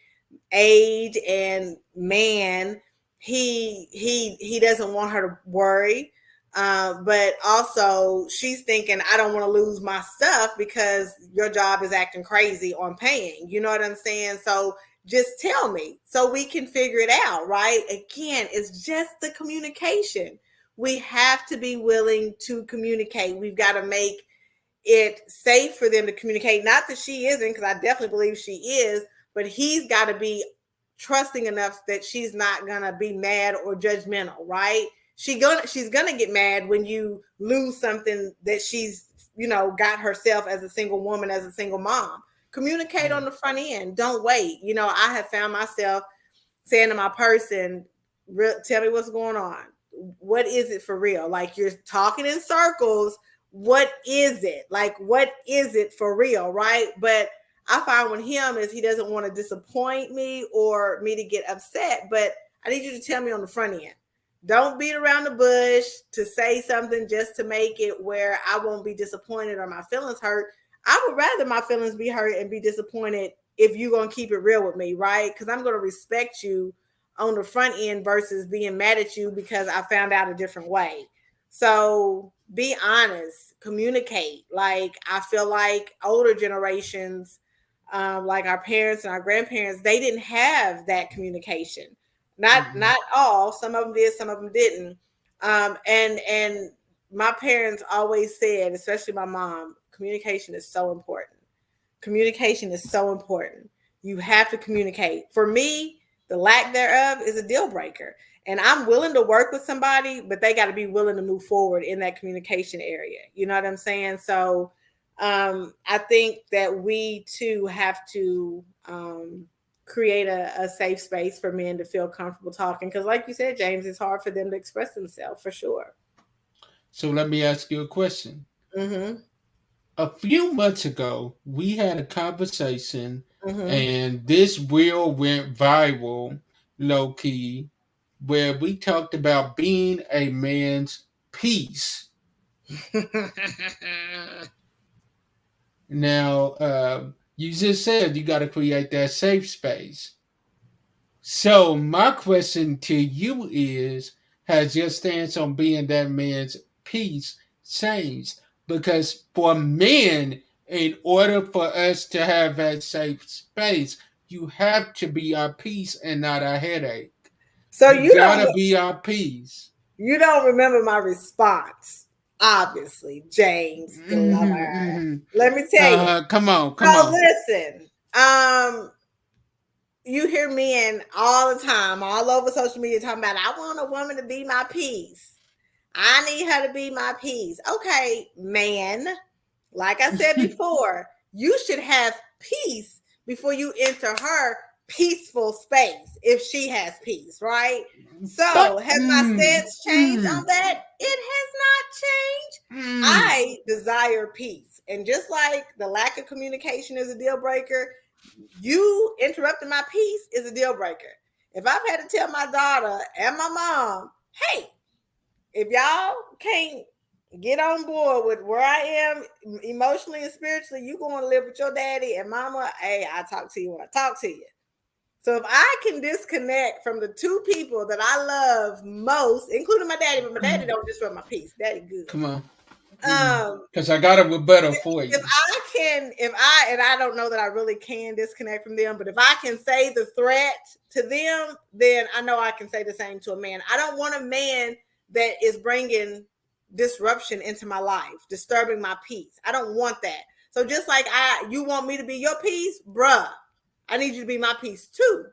age and man, he doesn't want her to worry. But also, she's thinking, I don't want to lose my stuff because your job is acting crazy on paying. You know what I'm saying? So just tell me so we can figure it out, right? Again, it's just the communication. We have to be willing to communicate. We've got to make it safe for them to communicate. Not that she isn't, because I definitely believe she is, but he's got to be trusting enough that she's not gonna be mad or judgmental, right? She's gonna get mad when you lose something that she's got herself as a single woman, as a single mom. Communicate on the front end. Don't wait. I have found myself saying to my person, tell me what's going on. What is it for real? Like, you're talking in circles. What is it? Like, what is it for real? Right. But I find with him is he doesn't want to disappoint me or me to get upset, but I need you to tell me on the front end. Don't beat around the bush to say something just to make it where I won't be disappointed or my feelings hurt. I would rather my feelings be hurt and be disappointed if you're going to keep it real with me, right? Because I'm going to respect you on the front end versus being mad at you because I found out a different way. So be honest, communicate. Like, I feel like older generations, like our parents and our grandparents, they didn't have that communication. Not all. Some of them did, some of them didn't. And my parents always said, especially my mom, communication is so important. Communication is so important. You have to communicate. For me, the lack thereof is a deal breaker. And I'm willing to work with somebody, but they got to be willing to move forward in that communication area. You know what I'm saying? So I think that we too have to create a safe space for men to feel comfortable talking. Because like you said, James, it's hard for them to express themselves, for sure. So let me ask you a question. Mm-hmm. A few months ago, we had a conversation, Mm-hmm. and this reel went viral, low key, where we talked about being a man's piece. Now, you just said you got to create that safe space. So, my question to you is, has your stance on being that man's piece changed? Because for men, in order for us to have that safe space, you have to be our piece and not a headache. So You gotta be our piece. you don't remember my response, obviously, James Glover. Let me tell you. Come on, come So on. listen, you hear men all the time, all over social media, talking about, I want a woman to be my piece. I need her to be my piece. Okay, man, like I said before, you should have peace before you enter her peaceful space if she has peace, right? So has my stance changed on that? It has not changed. I desire peace. And just like the lack of communication is a deal breaker, you interrupting my peace is a deal breaker. If I've had to tell my daughter and my mom, hey, if y'all can't get on board with where I am emotionally and spiritually, you going to live with your daddy and mama. Hey, I talk to you when I talk to you. So if I can disconnect from the two people that I love most, including my daddy, but my daddy don't disrupt my peace. Daddy good. Come on. Because I got a rebuttal for you. If I don't know that I really can disconnect from them, but if I can say the threat to them, then I know I can say the same to a man. I don't want a man that is bringing disruption into my life, disturbing my peace. I don't want that. So just like you want me to be your peace, bruh, I need you to be my peace too.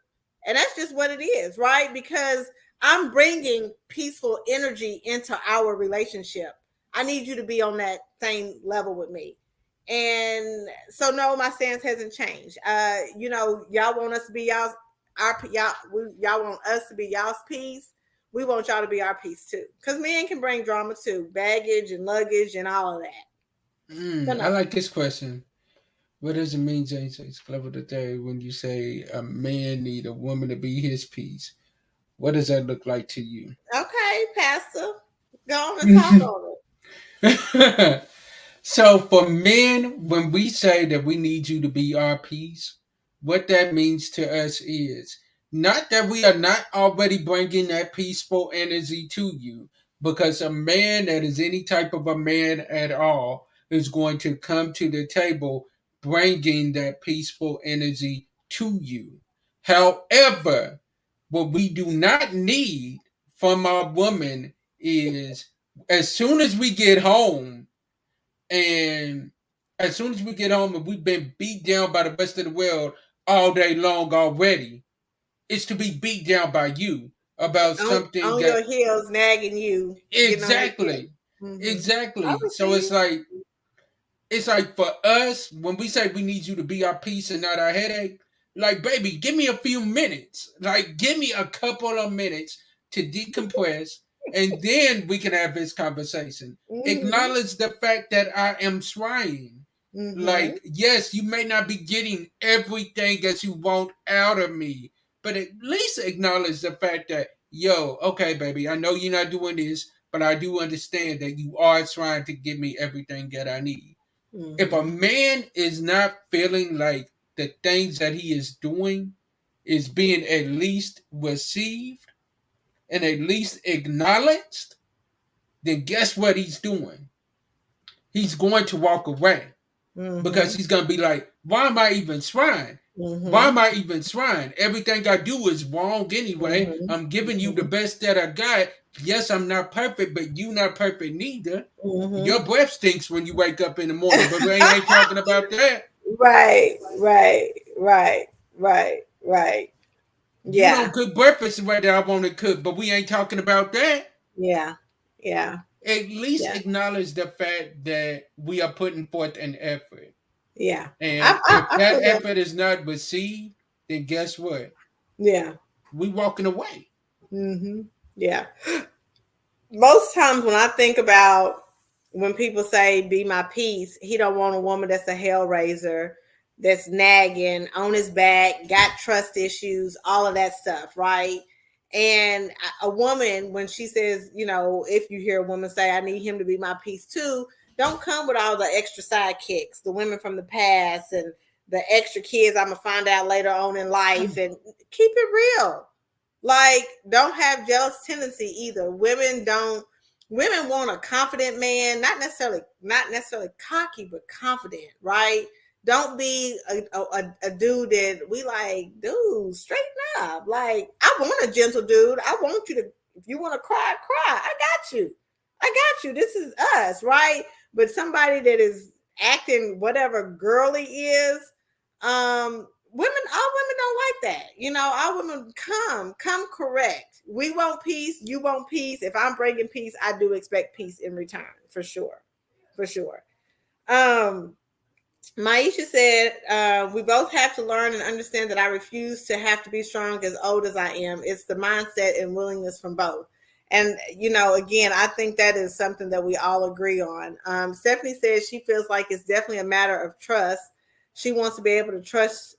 And that's just what it is, right? Because I'm bringing peaceful energy into our relationship. I need you to be on that same level with me. And so no, my stance hasn't changed. Y'all want us to be y'all want us to be y'all's peace. We want y'all to be our peace too. Because men can bring drama too, baggage and luggage and all of that. So I no. like this question. What does it mean, James H. Clever the third, when you say a man need a woman to be his piece? What does that look like to you? Okay, Pastor. Go on and talk on it. So for men, when we say that we need you to be our peace, what that means to us is not that we are not already bringing that peaceful energy to you, because a man that is any type of a man at all is going to come to the table bringing that peaceful energy to you. However, what we do not need from our woman is, as soon as we get home, and as soon as we get home and we've been beat down by the rest of the world all day long already, it's to be beat down by you about something On that your heels, nagging you, getting on your heels. exactly, I exactly. So receive. it's like for us, when we say we need you to be our peace and not our headache, like, baby, give me a few minutes. Like, give me a couple of minutes to decompress, and then we can have this conversation. Mm-hmm. Acknowledge the fact that I am trying. Mm-hmm. Like, yes, you may not be getting everything that you want out of me, but at least acknowledge the fact that, yo, okay, baby, I know you're not doing this, but I do understand that you are trying to give me everything that I need. If a Mm-hmm. man is not feeling like the things that he is doing is being at least received and at least acknowledged, then guess what he's doing? He's going to walk away, because Mm-hmm. he's going to be like, why am I even trying? Why Mm-hmm. am I even trying? Everything I do is wrong anyway. Mm-hmm. I'm giving you the Mm-hmm. best that I got. Yes, I'm not perfect, but you not perfect neither. Mm-hmm. Your breath stinks when you wake up in the morning, but we ain't talking about that. Right, right, right, right, right. You Yeah, don't cook breakfast the way that I want to cook, but we ain't talking about that. yeah, yeah, At least yeah, acknowledge the fact that we are putting forth an effort. yeah. And if I that feel that. effort is not received, then guess what? Yeah. We walking away. Mm-hmm. Yeah. Most times when I think about when people say be my peace, he don't want a woman that's a hellraiser, that's nagging on his back, got trust issues, all of that stuff, right? And a woman, when she says, if you hear a woman say, I need him to be my peace too, don't come with all the extra sidekicks, the women from the past and the extra kids I'm gonna find out later on in life, and keep it real. Like, don't have jealous tendency either. Women want a confident man, not necessarily cocky, but confident, right? Don't be a dude that we like, dude, straighten up. Like, I want a gentle dude. I want you to, if you want to cry, cry. I got you. I got you. This is us, right? But somebody that is acting whatever girly is, all women don't like that. All women come correct. We want peace, you want peace. If I'm bringing peace, I do expect peace in return, for sure. For sure. um Maisha said, we both have to learn and understand that I refuse to have to be strong as old as I am. It's the mindset and willingness from both. And, again, I think that is something that we all agree on. Stephanie says she feels like it's definitely a matter of trust. She wants to be able to trust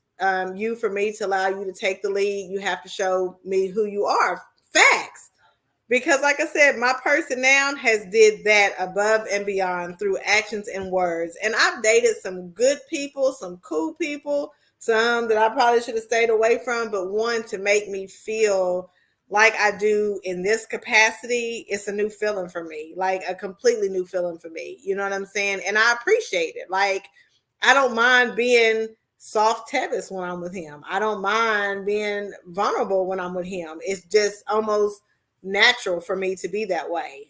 you. For me to allow you to take the lead, you have to show me who you are. Facts. Because like I said, my person now has did that above and beyond through actions and words. And I've dated some good people, some cool people, some that I probably should have stayed away from, but one to make me feel like I do in this capacity, it's a new feeling for me, like a completely new feeling for me. You know what I'm saying? And I appreciate it. Like, I don't mind being soft tevis when I'm with him. I don't mind being vulnerable when I'm with him. It's just almost natural for me to be that way.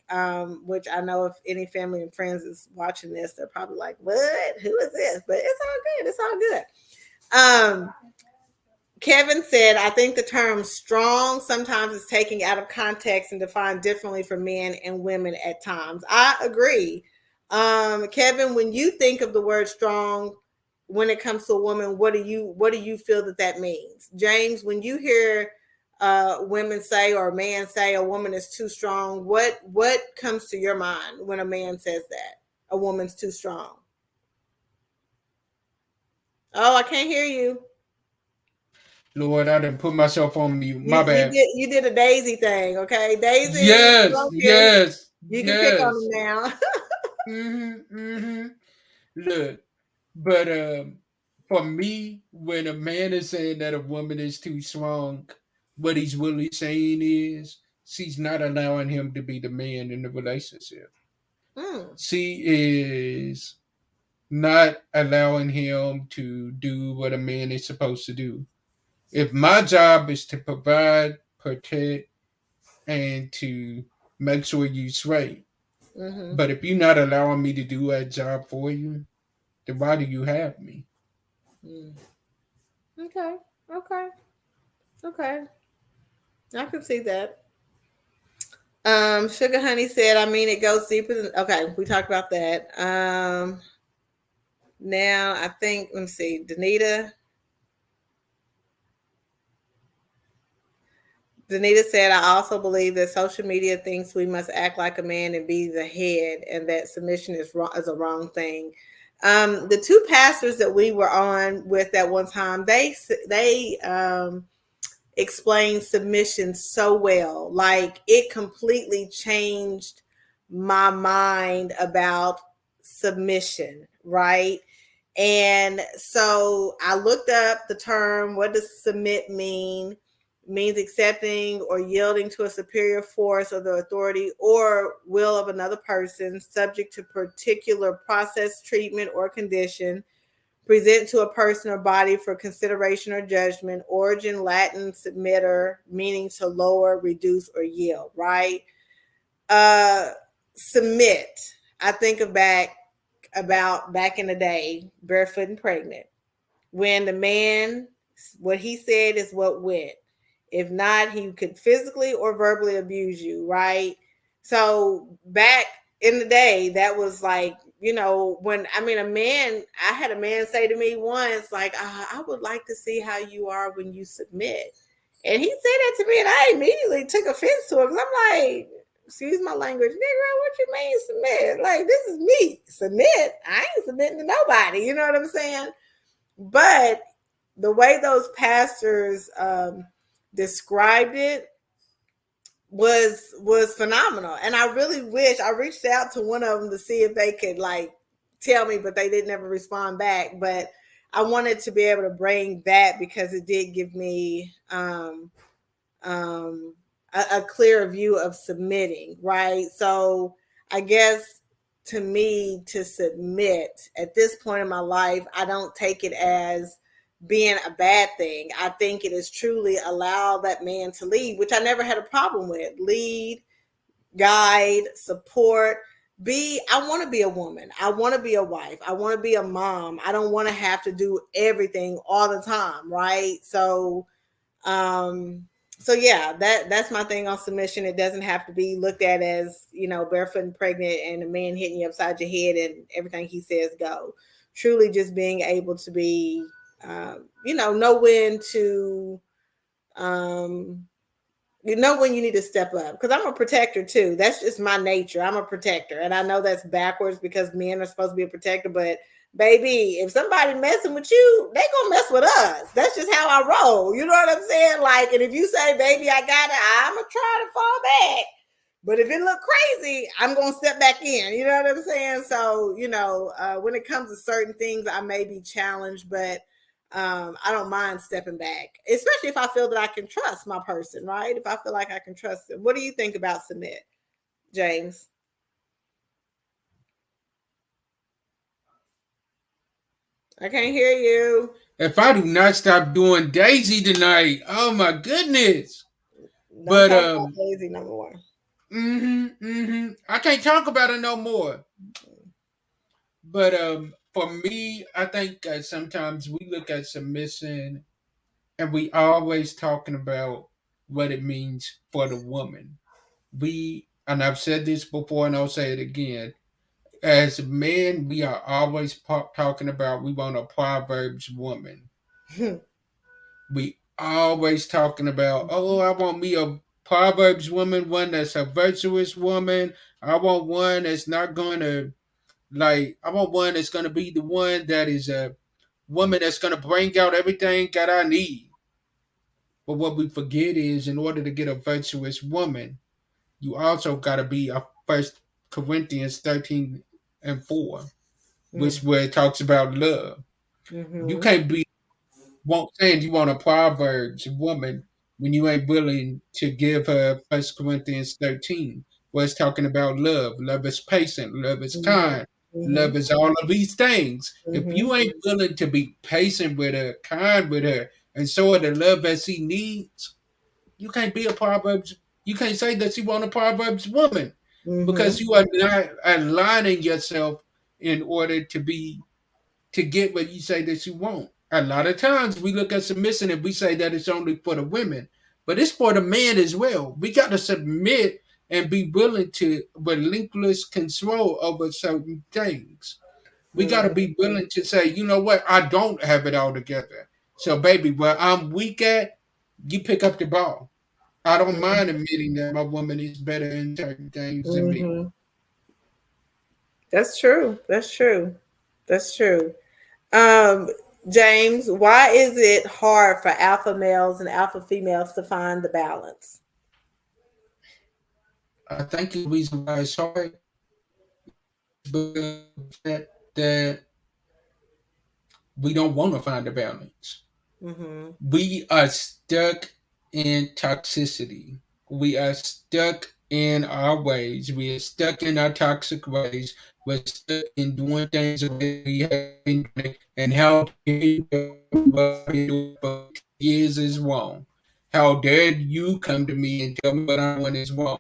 Which I know if any family and friends is watching this, they're probably like, what? Who is this? But it's all good. It's all good. Kevin said, I think the term strong sometimes is taken out of context and defined differently for men and women at times. I agree. Kevin, when you think of the word strong when it comes to a woman, what do you feel that means? James, when you hear women say or a man say a woman is too strong, what comes to your mind when a man says that a woman's too strong? Oh, I can't hear you. Lord, I didn't put myself on mute. You My you bad. did you did a Daisy thing, okay? Daisy, Yes, focus. yes, You can pick on them yes. now. Look, but for me, when a man is saying that a woman is too strong, what he's really saying is she's not allowing him to be the man in the relationship. Mm, She is not allowing him to do what a man is supposed to do. If my job is to provide, protect, and to make sure you straight, mm-hmm. but if you're not allowing me to do that job for you, then why do you have me? Mm. Okay, okay, okay. I can see that. Sugar Honey said, I mean, it goes deeper than. Okay, we talked about that. Now I think. Let me see, Danita. Danita said, I also believe that social media thinks we must act like a man and be the head, and that submission is wrong, is a wrong thing. The two pastors that we were on with at one time, they explained submission so well. Like it completely changed my mind about submission, right? And so I looked up the term, what does submit mean? It means accepting or yielding to a superior force or the authority or will of another person, subject to particular process, treatment, or condition, present to a person or body for consideration or judgment. Origin Latin submitter, meaning to lower, reduce, or yield, right? Uh Submit. I think of back about back in the day, barefoot and pregnant, when the man, what he said is what went. If not, he could physically or verbally abuse you, right? So back in the day, that was like, when I mean, I had a man say to me once, like, I would like to see how you are when you submit. And he said that to me, and I immediately took offense to it because I'm like, excuse my language, nigga, what you mean submit? Like, this is me. Submit? I ain't submitting to nobody. You know what I'm saying? But the way those pastors described it was phenomenal, and I really wish I reached out to one of them to see if they could like tell me, but they didn't ever respond back. But I wanted to be able to bring that because it did give me um, a clear view of submitting, right? So I guess to me, to submit at this point in my life, I don't take it as being a bad thing. I think it is truly allow that man to lead, which I never had a problem with. Lead, guide, support. I want to be a woman. I want to be a wife. I want to be a mom. I don't want to have to do everything all the time, right? Um, so yeah, that's my thing on submission. It doesn't have to be looked at as, barefoot and pregnant and a man hitting you upside your head and everything he says go. Truly just being able to be, know when to, um, when you need to step up, because I'm a protector too. That's just my nature. I'm a protector, and I know that's backwards because men are supposed to be a protector. But baby, if somebody messing with you, they gonna mess with us. That's just how I roll. You know what I'm saying? Like, and if you say, "Baby, I got it," I'm gonna try to fall back. But if it look crazy, I'm gonna step back in. You know what I'm saying? So, when it comes to certain things, I may be challenged, but I don't mind stepping back, especially if I feel that I can trust my person, right? If I feel like I can trust them. What do you think about submit, James? I can't hear you. If I do not stop doing Daisy tonight, oh my goodness. Don't But talk about lazy number one. I can't talk about it no more. But for me, I think sometimes we look at submission and we always talking about what it means for the woman. And I've said this before and I'll say it again. As men, we are always talking about we want a Proverbs woman. We always talking about, oh, I want me a Proverbs woman, one that's a virtuous woman. I want one that's not going to, I want one that's going to be the one that is a woman that's going to bring out everything that I need. But what we forget is, in order to get a virtuous woman, you also got to be a First Corinthians 13:4, which where it talks about love. You Mm-hmm. can't be saying you want a Proverbs woman when you ain't willing to give her First Corinthians 13, where it's talking about love. Love is patient, love is Mm-hmm. kind, Mm-hmm. love is all of these things. If Mm-hmm. you ain't willing to be patient with her, kind with her, and show her the love that she needs, you can't be a Proverbs. You can't say that you want a Proverbs woman because Mm-hmm. you are not aligning yourself in order to get what you say that you want. A lot of times we look at submission and we say that it's only for the women, but it's for the man as well. We got to submit and be willing to relinquish control over certain things. We got to Mm-hmm. be willing to say, you know what, I don't have it all together. So, baby, where I'm weak at, you pick up the ball. I don't mind admitting that my woman is better in certain things than me. Mm-hmm. That's true. That's true. That's true. Um, James, why is it hard for alpha males and alpha females to find the balance? I think the reason why it's hard is because of the fact that we don't want to find a balance. Mm-hmm. We are stuck in toxicity. We are stuck in our ways. We are stuck in our toxic ways. We're stuck in doing things the way we have been doing it. And how dare you tell me what I've been doing for years is wrong? How dare you come to me and tell me what I'm doing is wrong?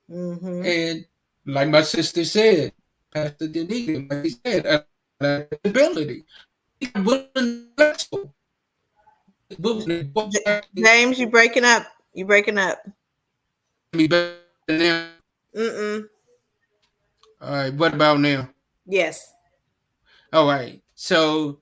Mm-hmm. And like my sister said, Pastor Denise, like he said, adaptability. We got willing to be flexible. Willing to go back and James, you breaking up. You breaking up. be better than them. Mm-mm. All right, what about now? Yes. All right. So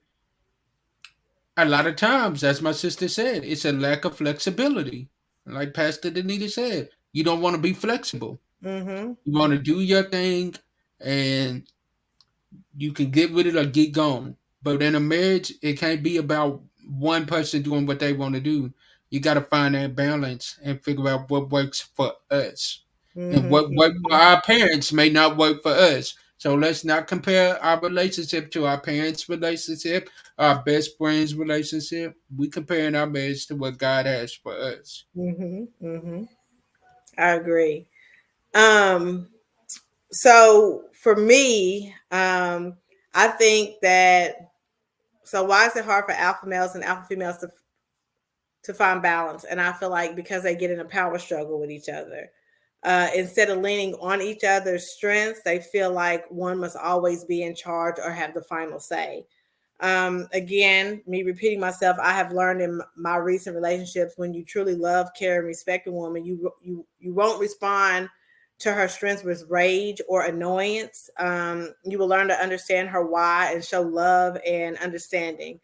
a lot of times, as my sister said, it's a lack of flexibility. Like Pastor Danita said, you don't want to be flexible. Mm-hmm. You want to do your thing and you can get with it or get gone. But in a marriage, it can't be about one person doing what they want to do. You got to find that balance and figure out what works for us. And what worked for Mm-hmm. our parents may not work for us. So let's not compare our relationship to our parents' relationship, our best friend's relationship. We comparing our marriage to what God has for us. Mm-hmm. Mm-hmm. I agree. Um, so for me, I think that so why is it hard for alpha males and alpha females to find balance? And I feel like because they get in a power struggle with each other. Instead of leaning on each other's strengths, they feel like one must always be in charge or have the final say. Again, me repeating myself, I have learned in my recent relationships when you truly love, care, and respect a woman, you won't respond to her strengths with rage or annoyance. You will learn to understand her why and show love and understanding.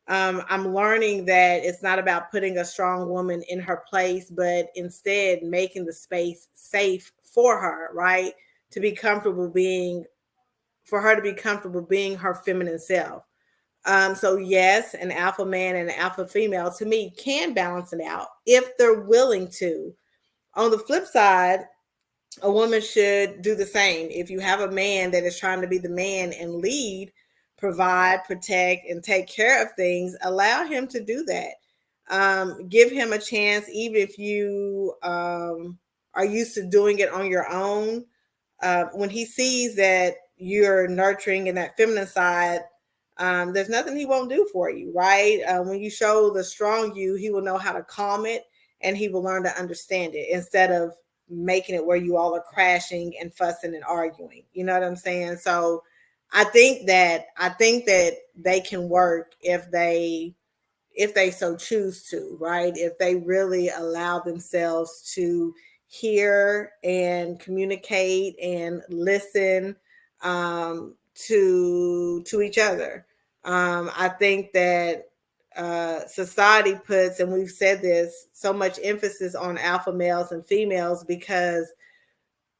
I'm learning that it's not about putting a strong woman in her place, but instead making the space safe for her, right? To be comfortable being, for her to be comfortable being her feminine self. So yes, an alpha man and an alpha female to me can balance it out if they're willing to. On the flip side, a woman should do the same. If you have a man that is trying to be the man and lead, provide, protect, and take care of things, allow him to do that. Give him a chance, even if you are used to doing it on your own. When he sees that you're nurturing and that feminine side, there's nothing he won't do for you, right? When you show the strong you, he will know how to calm it and he will learn to understand it instead of making it where you all are crashing and fussing and arguing. You know what I'm saying? So I think that they can work if they so choose to, right? If they really allow themselves to hear and communicate and listen to each other. I think that society puts, and we've said this, so much emphasis on alpha males and females because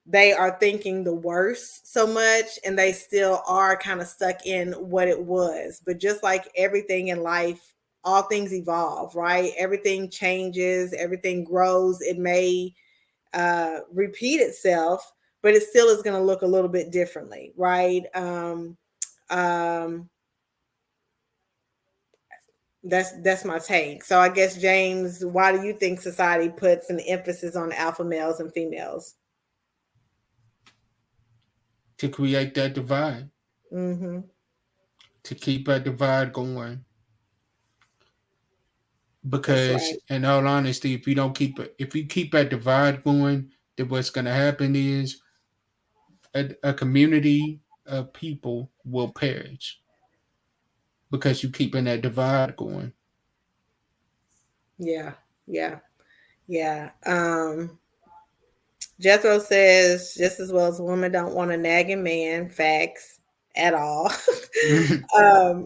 they are thinking the worst so much, and they still are kind of stuck in what it was. But just like everything in life, all things evolve, right? Everything changes, everything grows. It may repeat itself, but it still is going to look a little bit differently, right? Um, that's my take. So I guess, James, why do you think society puts an emphasis on alpha males and females? To create that divide, Mm-hmm. to keep that divide going. That's Because right. in all honesty, if you keep that divide going, then what's going to happen is a community of people will perish because you keeping that divide going. Yeah, yeah, yeah. Jethro says just as well as women don't want a nagging man. Facts at all.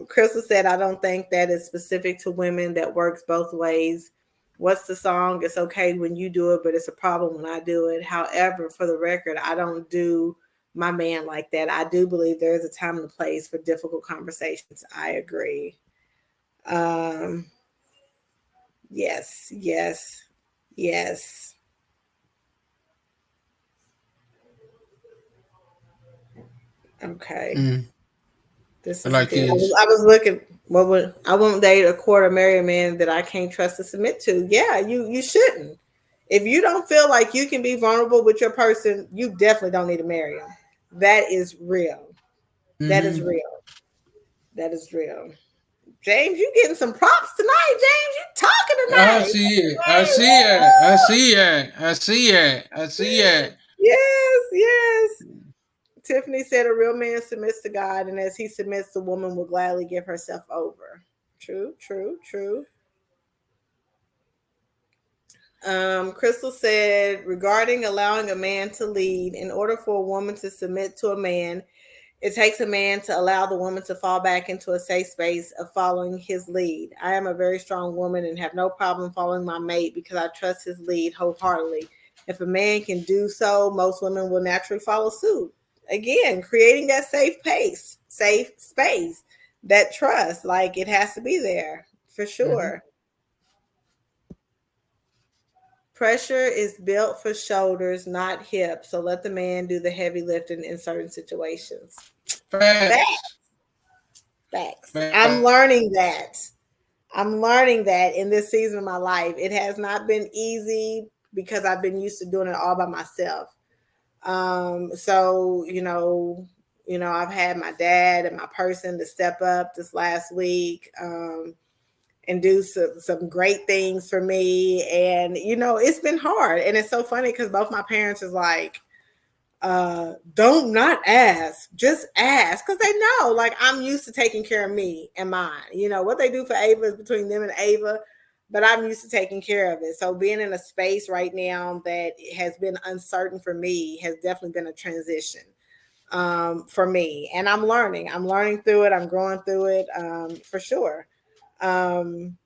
Crystal said, I don't think that is specific to women. That works both ways. What's the song? It's okay when you do it, but it's a problem when I do it. However, for the record, I don't do my man like that. I do believe there is a time and a place for difficult conversations. I agree. Um, yes, yes, yes. Okay. Mm. This I is like good. his. I was looking. What would I won't date a quarter marry a man that I can't trust to submit to? Yeah, you shouldn't. If you don't feel like you can be vulnerable with your person, you definitely don't need to marry him. That is real. That is Mm-hmm. real. That is real. James, you getting some props tonight, James. You talking I tonight. see it. I see it. I see it. I see it. I see it. Yes, yes. Tiffany said a real man submits to God, and as he submits, the woman will gladly give herself over. True, true, true. Crystal said, regarding allowing a man to lead, in order for a woman to submit to a man, it takes a man to allow the woman to fall back into a safe space of following his lead. I am a very strong woman and have no problem following my mate because I trust his lead wholeheartedly. If a man can do so, most women will naturally follow suit. Again, creating that safe space, that trust, like it has to be there for Mm-hmm. sure. Pressure is built for shoulders, not hips. So let the man do the heavy lifting in certain situations. Facts. Facts. I'm Facts. learning that. I'm learning that in this season of my life. It has not been easy because I've been used to doing it all by myself. So I've had my dad and my person to step up this last week and do some great things for me. And it's been hard, and it's so funny because both my parents is like, don't not ask, just ask, because they know like I'm used to taking care of me and mine. What they do for Ava is between them and Ava, but I'm used to taking care of it. So being in a space right now that has been uncertain for me has definitely been a transition for me, and I'm learning through it, I'm growing through it, for sure. um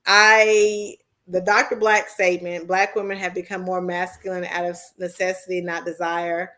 I The Dr. Black statement, Black women have become more masculine out of necessity, not desire.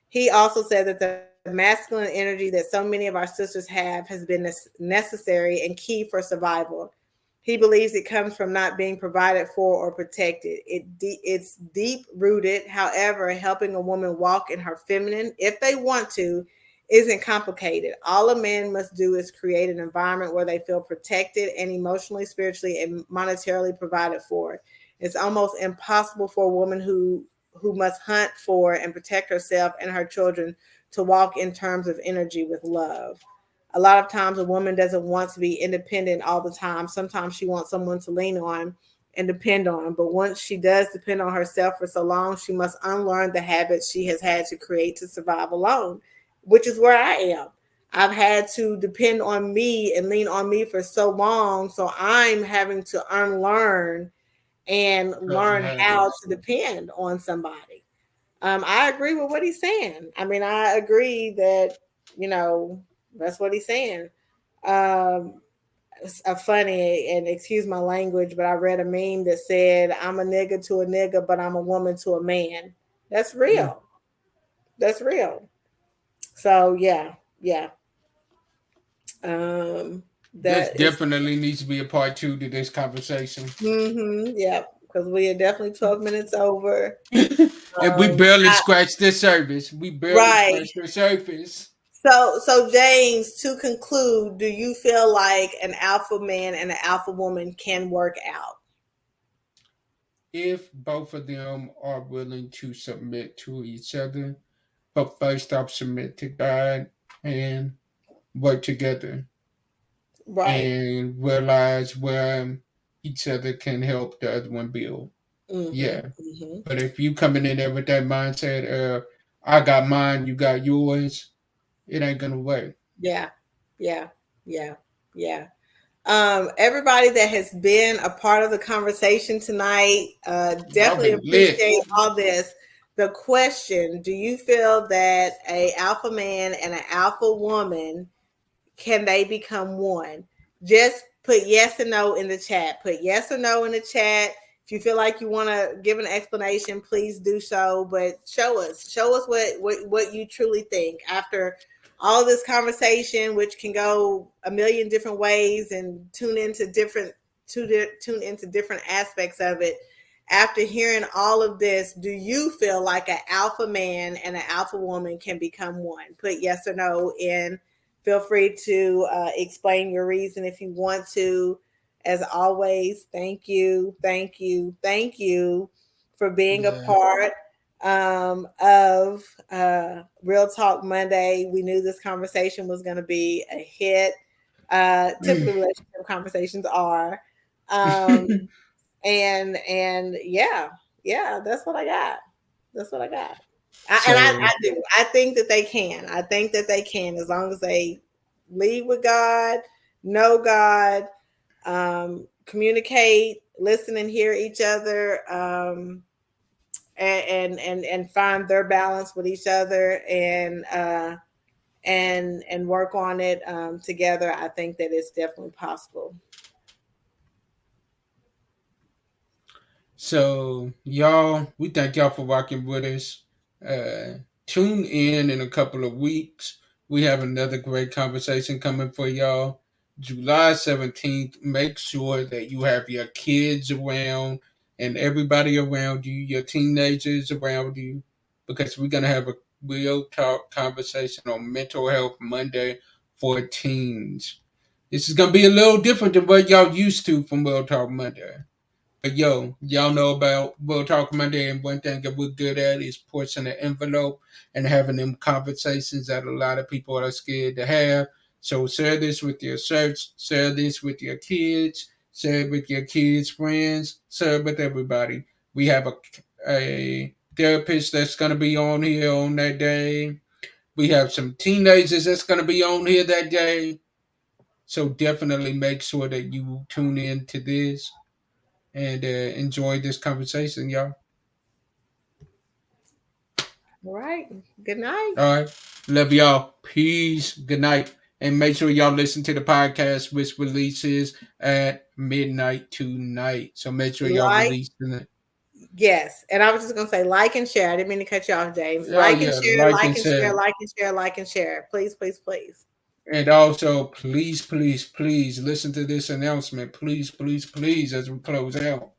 He also said that the masculine energy that so many of our sisters have has been necessary and key for survival. He believes it comes from not being provided for or protected. It's deep rooted. However, helping a woman walk in her feminine, if they want to, isn't complicated. All a man must do is create an environment where they feel protected and emotionally, spiritually, and monetarily provided for. It's almost impossible for a woman who must hunt for and protect herself and her children to walk in terms of energy with love. A lot of times a woman doesn't want to be independent all the time. Sometimes she wants someone to lean on and depend on. But once she does depend on herself for so long, she must unlearn the habits she has had to create to survive alone, which is where I am. I've had to depend on me and lean on me for so long. So I'm having to unlearn and Certain learn how habits. to depend on somebody. I agree with what he's saying. I mean, I agree that, you know, that's what he's saying. Um, it's a funny, and excuse my language, but I read a meme that said, I'm a nigga to a nigga, but I'm a woman to a man. That's Mm. real. That's real. So yeah, yeah. Um, This that is, definitely needs to be a part two to this conversation. yeah, because we are definitely 12 minutes over. And we barely I, scratched the surface. We barely right. scratched the surface. So James, to conclude, do you feel like an alpha man and an alpha woman can work out? If both of them are willing to submit to each other, but first off, submit to God and work together Right. and realize where each other can help the other one build. Mm-hmm. Yeah. Mm-hmm. But if you coming in there with that mindset, I got mine, you got yours, it ain't gonna work. Yeah. Yeah. Yeah. Yeah. Everybody that has been a part of the conversation tonight, Y'all definitely been lit. appreciate all this. The question: do you feel that a alpha man and an alpha woman can they become one? Just put yes and no in the chat. Put yes or no in the chat. If you feel like you want to give an explanation, please do so. But show us what you truly think after all this conversation, which can go a million different ways and tune into different aspects of it. After hearing all of this, do you feel like an alpha man and an alpha woman can become one? Put yes or no in. Feel free to explain your reason if you want to. As always, thank you for being a Yeah. part of Real Talk Monday. We knew this conversation was going to be a hit. Typically, relationship conversations are. Um, and yeah, yeah, that's what I got. That's what I got. So I do. I think that they can. I think that they can as long as they lead with God, know God, communicate, listen and hear each other, and find their balance with each other and work on it together. I think that it's definitely possible. So, y'all, we thank y'all for rocking with us. Uh, Tune in a couple of weeks. We have another great conversation coming for y'all. July 17th. Make sure that you have your kids around and everybody around you, your teenagers around you, because we're going to have a real talk conversation on mental health Monday for teens. This is going to be a little different than what y'all used to from Real Talk Monday. But yo, y'all know about We'll Talk Monday, and one thing that we're good at is pushing the envelope and having them conversations that a lot of people are scared to have. So share this with your search, share this with your kids, share it with your kids' friends, share it with everybody. We have a therapist that's going to be on here on that day. We have some teenagers that's going to be on here that day. So definitely make sure that you tune in to this and enjoy this conversation, y'all. All right. Good night. All right. Love y'all. Peace. Good night. And make sure y'all listen to the podcast, which releases at midnight tonight. So make sure y'all Like, release tonight. yes. And I was just going to say, like and share. I didn't mean to cut you off, James. Oh, Like and yeah. share, Like like and and share, share. like and share, like and share. Please, please, please. And also, please, please, please listen to this announcement. Please, please, please, as we close out.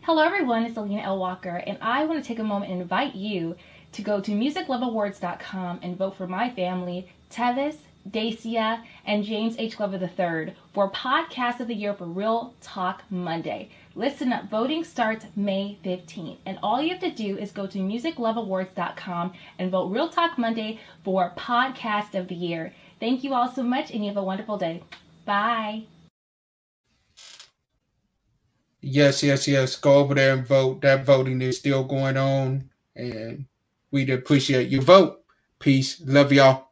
Hello, everyone. It's Alina L. Walker, and I want to take a moment and invite you to go to musicloveawards.com and vote for my family, Tevis, Dacia, and James H. Glover III for Podcast of the Year for Real Talk Monday. Listen up, voting starts May 15th, and all you have to do is go to musicloveawards.com and vote Real Talk Monday for Podcast of the Year. Thank you all so much, and you have a wonderful day. Bye. Yes, yes, yes. Go over there and vote. That voting is still going on, and we'd appreciate your vote. Peace. Love y'all.